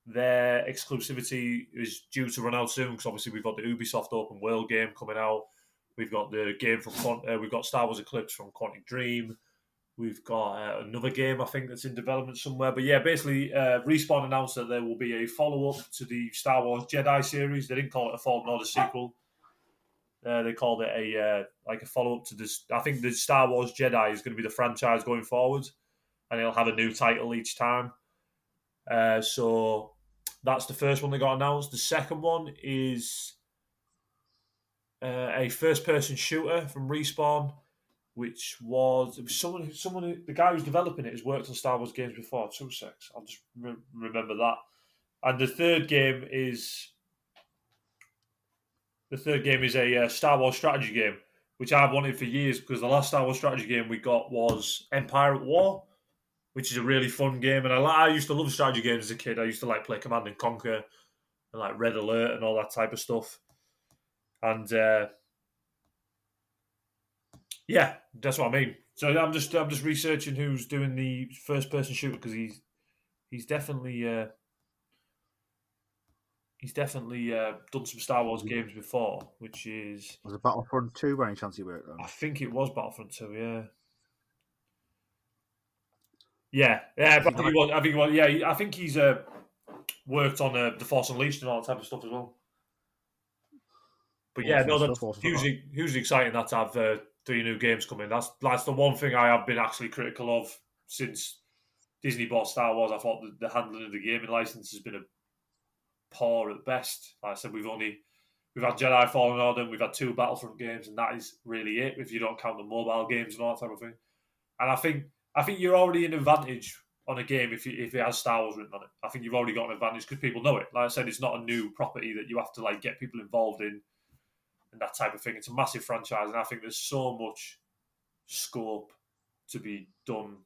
their exclusivity is due to run out soon, because obviously we've got the Ubisoft open world game coming out. We've got the game from we've got Star Wars Eclipse from Quantic Dream. We've got another game, I think, that's in development somewhere. But yeah, basically, Respawn announced that there will be a follow-up to the Star Wars Jedi series. They didn't call it a Fallen Order sequel. They called it a follow-up to this. I think the Star Wars Jedi is going to be the franchise going forward, and it'll have a new title each time. So that's the first one that got announced. The second one is a first-person shooter from Respawn, which was someone. The guy who's developing it has worked on Star Wars games before. 2 secs. I'll just remember that. And the third game is a Star Wars strategy game, which I've wanted for years because the last Star Wars strategy game we got was Empire at War, which is a really fun game. And I used to love strategy games as a kid. I used to like play Command and Conquer and like Red Alert and all that type of stuff. And yeah, that's what I mean. So I'm just researching who's doing the first person shooter because he's definitely done some Star Wars games before, which is
Was it Battlefront 2 by any chance he worked on?
I think it was Battlefront 2, yeah. Yeah, I think he was. Yeah, I think he's worked on The Force Unleashed and all that type of stuff as well. But yeah, no, that's hugely exciting that to have 3 new games coming. That's the one thing I have been actually critical of since Disney bought Star Wars. I thought the handling of the gaming license has been poor at best. Like I said, we've had Jedi Fallen Order, we've had 2 Battlefront games, and that is really it if you don't count the mobile games and all that type of thing. And I think you're already an advantage on a game if it has Star Wars written on it. I think you've already got an advantage because people know it. Like I said, it's not a new property that you have to like get people involved in and that type of thing. It's a massive franchise, and I think there's so much scope to be done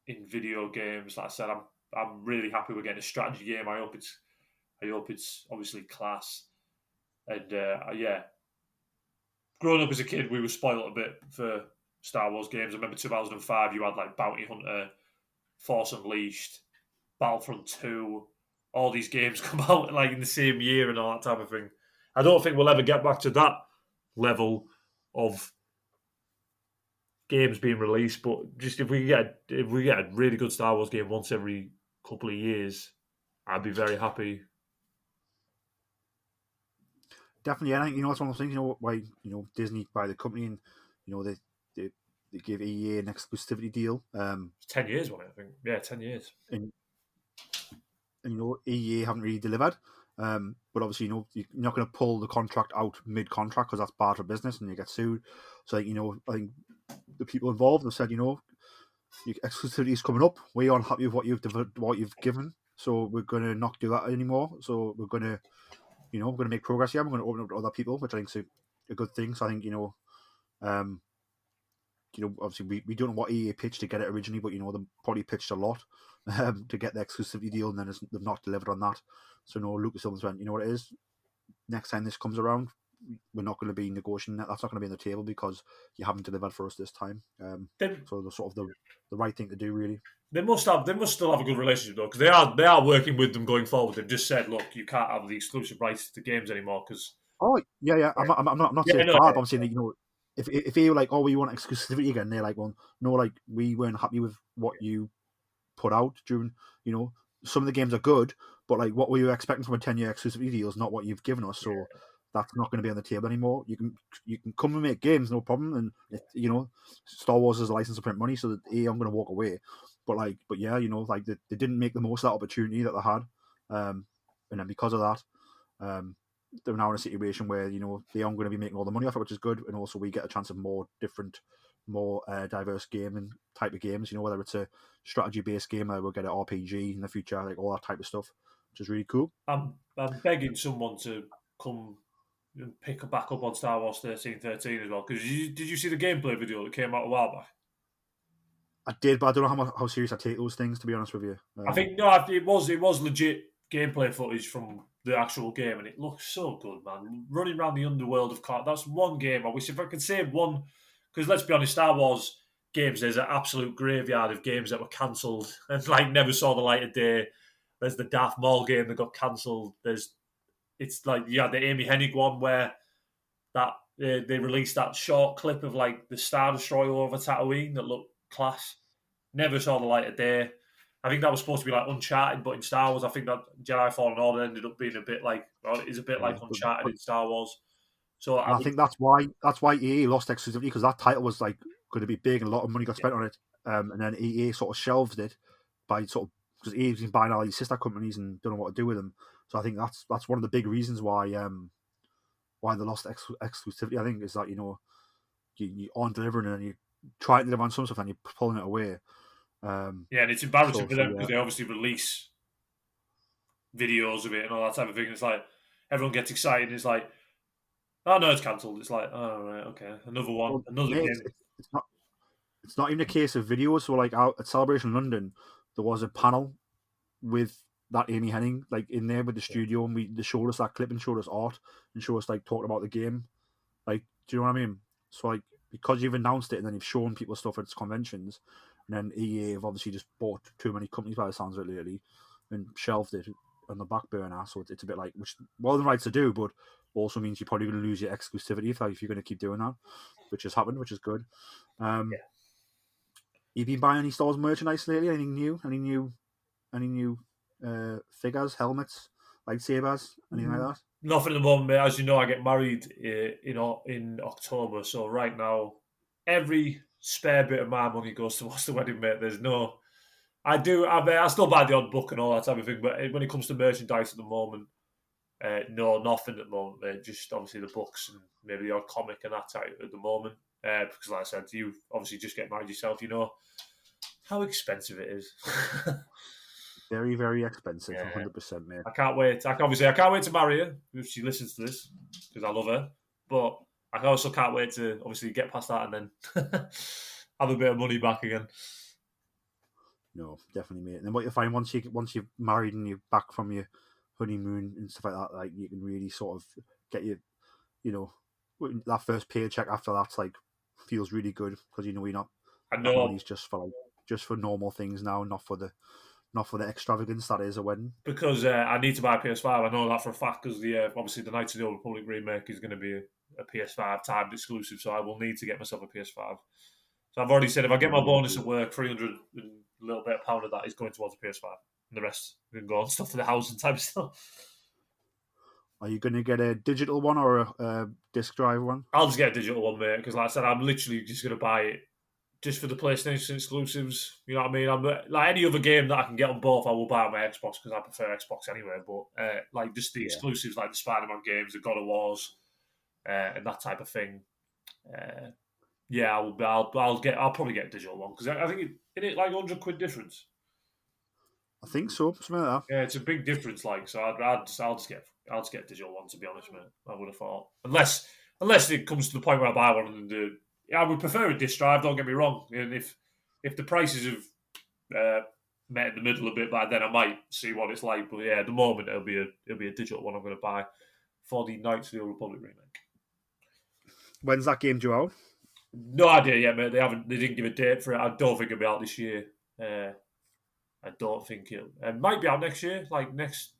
in video games. Like I said, I'm really happy we're getting a strategy game. I hope it's obviously class. And yeah, growing up as a kid, we were spoiled a bit for Star Wars games. I remember 2005, you had like Bounty Hunter, Force Unleashed, Battlefront 2, all these games come out like in the same year and all that type of thing. I don't think we'll ever get back to that level of games being released, but just if we get a really good Star Wars game once every couple of years, I'd be very happy.
Definitely, yeah. I think that's one of those things. Why Disney buy the company, and they give EA an exclusivity deal.
It's 10 years, wasn't it? I think 10 years.
And EA haven't really delivered. But obviously, you're not going to pull the contract out mid-contract because that's bad for business and you get sued. So, I think the people involved have said, your exclusivity is coming up. We aren't happy with what you've given, so we're going to not do that anymore. So we're going to, we're going to make progress here. We're going to open up to other people, which I think is a good thing. So I think, obviously we don't know what EA pitched to get it originally, but they probably pitched a lot to get the exclusivity deal, and then they've not delivered on that. So Lucasfilms went, you know what it is? Next time this comes around, we're not going to be negotiating that. That's not going to be on the table because you haven't delivered for us this time. So the sort of the right thing to do, really. They must
still have a good relationship though, because they are working with them going forward. They've just said, look, you can't have the exclusive rights to games anymore because.
Oh yeah. I'm not saying it's bad. I'm saying that, if they were like, oh, we want exclusivity again, they're like, well, no, like we weren't happy with what you put out during, some of the games are good, but like what were you expecting from a 10-year exclusivity deal is not what you've given us. So that's not going to be on the table anymore. You can come and make games, no problem. And Star Wars is a license to print money, so that I'm going to walk away. But yeah, like they didn't make the most of that opportunity that they had, and then because of that, they're now in a situation where they aren't going to be making all the money off it, which is good, and also we get a chance of more different, more diverse gaming type of games. Whether it's a strategy-based game, or we'll get an RPG in the future, like all that type of stuff, which is really cool.
I'm begging someone to come and pick back up on Star Wars 1313 as well, because did you see the gameplay video that came out a while back?
I did, but I don't know how serious I take those things, to be honest with you.
I think it was legit gameplay footage from the actual game, and it looks so good, man. Running around the underworld of Cart, that's one game I wish if I could say one, because let's be honest, Star Wars games, there's an absolute graveyard of games that were cancelled and like never saw the light of day. There's the Darth Maul game that got cancelled. It's like the Amy Hennig one where that they released that short clip of like the Star Destroyer over Tatooine that looked class. Never saw the light of day. I think that was supposed to be like Uncharted, but in Star Wars, I think that Jedi Fallen Order ended up being a bit like Uncharted in Star Wars. So
I think that's why EA lost exclusivity, because that title was like going to be big and a lot of money got spent on it, and then EA sort of shelved it by sort of because EA's been buying all these sister companies and don't know what to do with them. So I think that's one of the big reasons why why they lost exclusivity. I think is that you aren't delivering it and you try to deliver on some stuff and you're pulling it away.
And it's embarrassing for them
yeah.
because they obviously release videos of it and all that type of thing. It's like everyone gets excited. It's like, oh no, it's cancelled. It's like, oh right, okay, another one,
Well,
another
mate,
game.
It's not even a case of videos. So like out at Celebration London, there was a panel with that Amy Henning like in there with the studio, and they showed us that clip and showed us art and showed us like talking about the game. Like, do you know what I mean? So like because you've announced it and then you've shown people stuff at conventions, and then EA have obviously just bought too many companies by the sounds of it lately and shelved it on the back burner. So it's a bit like, which well the right to do, but also means you're probably going to lose your exclusivity if you're going to keep doing that, which has happened, which is good. You've been buying any Star Wars merchandise lately? Anything new? Any new figures, helmets, lightsabers, anything like that?
Nothing at the moment, mate. As you know, I get married in October, so right now every spare bit of my money goes towards the wedding, mate. There's no. I still buy the odd book and all that type of thing, but when it comes to merchandise at the moment, no, nothing at the moment, mate. Just obviously the books and maybe the odd comic and that type at the moment. Because, like I said, you obviously just get married yourself. You know how expensive it is.
Very, very expensive, 100%, mate.
I can't wait. I can't wait to marry her if she listens to this because I love her. But I also can't wait to obviously get past that and then have a bit of money back again.
No, definitely, mate. And then what you find once you're married and you're back from your honeymoon and stuff like that, like you can really sort of get that first paycheck after that's like feels really good because you're not.
I know
money's just for normal things now, not for the extravagance that is a wedding.
Because I need to buy a PS5. I know that for a fact because obviously the Knights of the Old Republic remake is going to be a PS5 timed exclusive, so I will need to get myself a PS5. So I've already said if I get my bonus at work, 300 and a little bit of pound of that is going towards a PS5, and the rest can go on stuff for the house and type of stuff.
Are you going to get a digital one or a disc drive one?
I'll just get a digital one, mate, because like I said, I'm literally just going to buy it just for the PlayStation exclusives. You know what I mean? I'm like any other game that I can get on both, I will buy on my Xbox because I prefer Xbox anyway. But like just the exclusives, like the Spider-Man games, the God of Wars, and that type of thing. I'll probably get a digital one because I think it like £100 difference.
I think so, something like that.
Yeah, it's a big difference. Like, so I'll just get a digital one. To be honest, mate, I would have thought unless it comes to the point where I buy one and I would prefer a disc drive. Don't get me wrong. And if the prices have met in the middle a bit, by then I might see what it's like. But yeah, at the moment it'll be a digital one I'm going to buy for the Knights of the Old Republic remake.
When's that game due out?
No idea yet, mate. They didn't give a date for it. I don't think it'll be out this year. I don't think it might be out next year, like next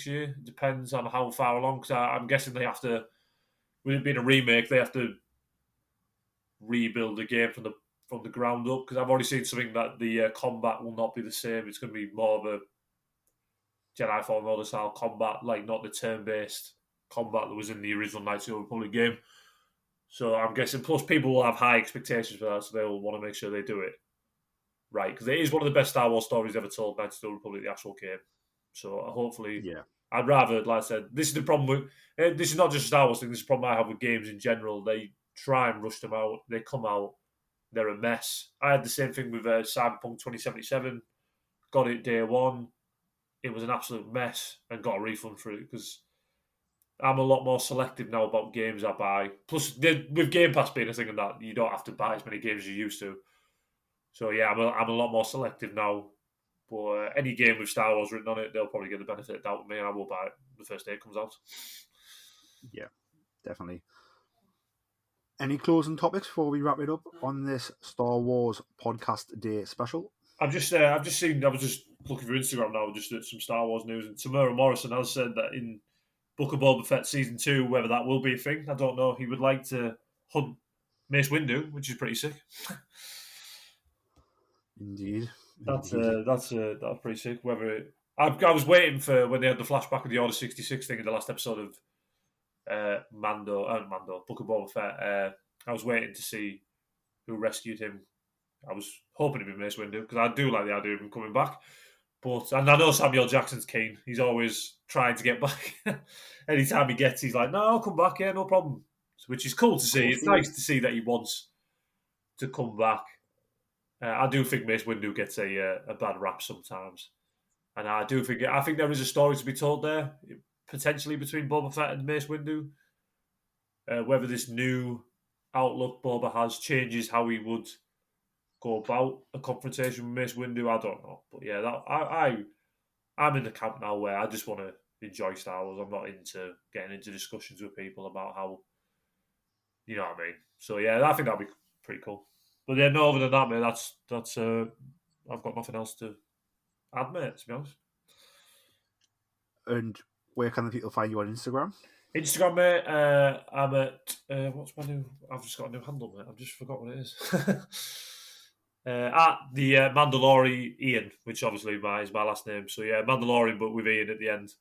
year. It depends on how far along. Because I'm guessing they have to, with it being a remake, they have to rebuild the game from the ground up. Because I've already seen something that the combat will not be the same. It's going to be more of a Jedi Fallen Order style combat, like not the turn-based combat that was in the original Knights of the Old Republic game. So I'm guessing, plus people will have high expectations for that, so they'll want to make sure they do it right. Because it is one of the best Star Wars stories ever told, Knights of the Old Republic, the actual game. So hopefully, I'd rather, like I said, this is the problem with, this is not just a Star Wars thing, this is the problem I have with games in general. They try and rush them out, they come out, they're a mess. I had the same thing with Cyberpunk 2077, got it day one, it was an absolute mess, and got a refund for it, because I'm a lot more selective now about games I buy. Plus, with Game Pass being a thing and that, you don't have to buy as many games as you used to. So yeah, I'm a lot more selective now. But any game with Star Wars written on it, they'll probably get the benefit of the doubt with me, and I will buy it the first day it comes out.
Yeah, definitely. Any closing topics before we wrap it up on this Star Wars Podcast Day special?
I've just seen. I was just looking through Instagram now, just at some Star Wars news, and Tamura Morrison has said that in Book of Boba Fett season 2, whether that will be a thing, I don't know. He would like to hunt Mace Windu, which is pretty sick.
Indeed.
That's pretty sick. I was waiting for when they had the flashback of the Order 66 thing in the last episode of Book of Boba Fett. I was waiting to see who rescued him. I was hoping it'd be Mace Windu because I do like the idea of him coming back. But and I know Samuel Jackson's keen. He's always trying to get back. Anytime he gets, he's like, "No, I'll come back. Yeah, no problem." Which is cool to see. It's nice to see that he wants to come back. I do think Mace Windu gets a bad rap sometimes, and I think there is a story to be told there, potentially between Boba Fett and Mace Windu. Whether this new outlook Boba has changes how he would go about a confrontation with Mace Windu, I don't know. But yeah, I'm in the camp now where I just want to enjoy Star Wars. I'm not into getting into discussions with people about how, you know what I mean. So yeah, I think that'd be pretty cool. But yeah, no, other than that, mate, that's I've got nothing else to add, mate, to be honest.
And where can the people find you on Instagram?
Instagram, mate, I'm at what's my new? I've just got a new handle, mate. I've just forgot what it is. At the Mandalorian Iain, which obviously is my last name. So yeah, Mandalorian, but with Iain at the end.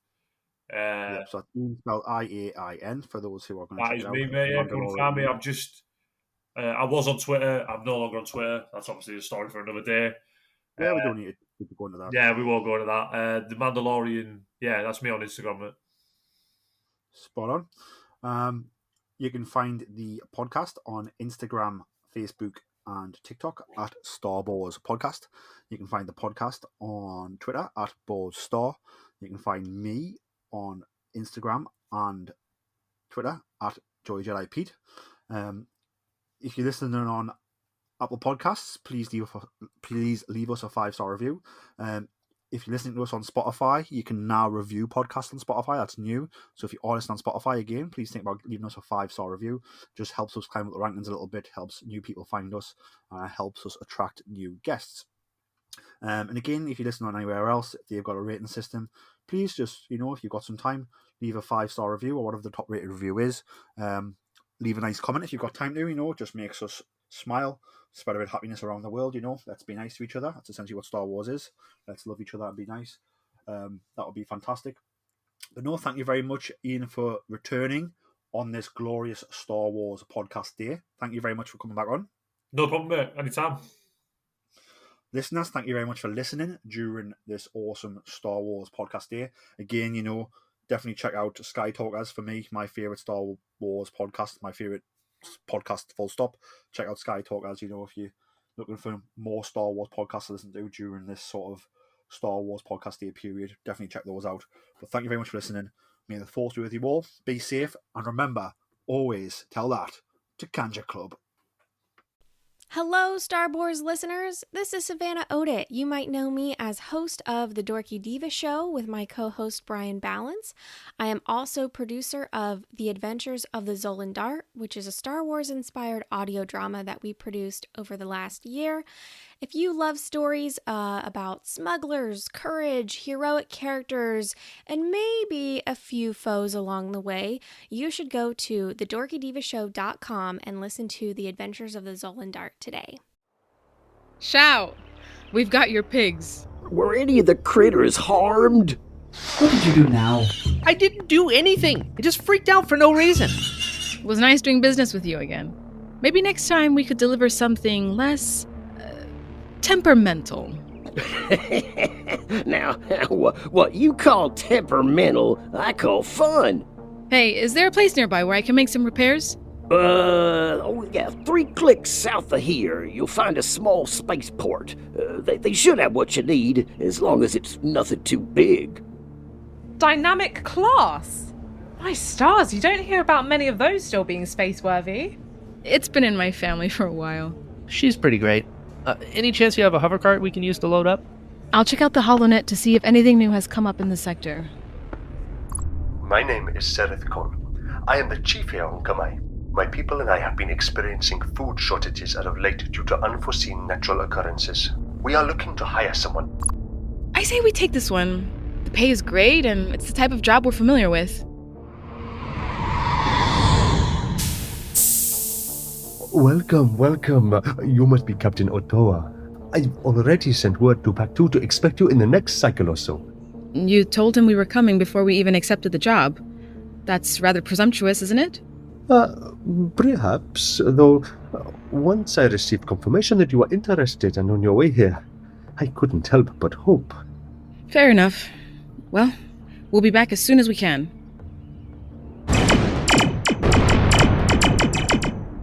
So Iain spelled Iain for those who are going to check it out.
That is me, mate. Yeah, come and find me. I'm just. I was on Twitter. I'm no longer on Twitter. That's obviously a story for another day.
Yeah, we don't need to go into that.
Yeah, we won't go into that. The Mandalorian. Yeah, that's me on Instagram, mate.
Spot on. You can find the podcast on Instagram, Facebook, and TikTok at Star Wars Podcast. You can find the podcast on Twitter at BorsStar. You can find me on Instagram and Twitter at Joy Jedi Pete. If you're listening on Apple Podcasts, please leave us a 5-star review. If you're listening to us on Spotify, you can now review podcasts on Spotify. That's new. So if you are listening on Spotify again, please think about leaving us a 5-star review. Just helps us climb up the rankings a little bit, helps new people find us, helps us attract new guests. And again, if you listen on anywhere else, if they've got a rating system, please just, if you've got some time, leave a 5-star review or whatever the top rated review is. Leave a nice comment if you've got time to, it just makes us smile, spread a bit of happiness around the world, Let's be nice to each other. That's essentially what Star Wars is. Let's love each other and be nice. That would be fantastic. But no, thank you very much, Iain, for returning on this glorious Star Wars podcast day. Thank you very much for coming back on.
No problem, mate. Anytime.
Listeners, thank you very much for listening during this awesome Star Wars podcast day. Again, definitely check out Sky Talkers. For me, my favourite Star Wars podcast, my favourite podcast, full stop. Check out Sky Talkers, if you're looking for more Star Wars podcasts to listen to during this sort of Star Wars podcast day period. Definitely check those out. But thank you very much for listening. May the Force be with you all. Be safe. And remember, always tell that to Kanja Club.
Hello, Star Wars listeners. This is Savannah Odit. You might know me as host of The Dorky Diva Show with my co-host Brian Balance. I am also producer of The Adventures of the Zolan Dart, which is a Star Wars-inspired audio drama that we produced over the last year. If you love stories about smugglers, courage, heroic characters, and maybe a few foes along the way, you should go to thedorkydivashow.com and listen to The Adventures of the Zolan Dart today.
Shout! We've got your pigs.
Were any of the critters harmed?
What did you do now?
I didn't do anything. I just freaked out for no reason.
It was nice doing business with you again. Maybe next time we could deliver something less temperamental.
Now, what you call temperamental, I call fun.
Hey, is there a place nearby where I can make some repairs?
3 clicks south of here, you'll find a small spaceport. They should have what you need, as long as it's nothing too big.
Dynamic class? My stars, you don't hear about many of those still being space-worthy.
It's been in my family for a while.
She's pretty great. Any chance you have a hover cart we can use to load up?
I'll check out the HoloNet to see if anything new has come up in the sector.
My name is Sereth Khan. I am the chief here on Kamai. My people and I have been experiencing food shortages as of late due to unforeseen natural occurrences. We are looking to hire someone.
I say we take this one. The pay is great, and it's the type of job we're familiar with.
Welcome. You must be Captain Otoa. I've already sent word to Pack 2 to expect you in the next cycle or so.
You told him we were coming before we even accepted the job. That's rather presumptuous, isn't it?
Perhaps, though once I received confirmation that you were interested and on your way here, I couldn't help but hope.
Fair enough. Well, we'll be back as soon as we can.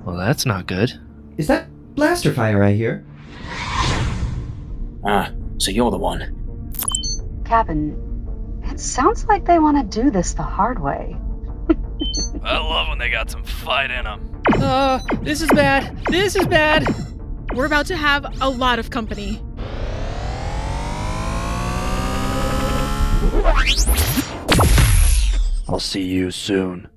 Well, that's not good.
Is that blaster fire I hear?
Ah, so you're the one.
Captain, it sounds like they want to do this the hard way.
I love when they got some fight in them.
This is bad. This is bad. We're about to have a lot of company.
I'll see you soon.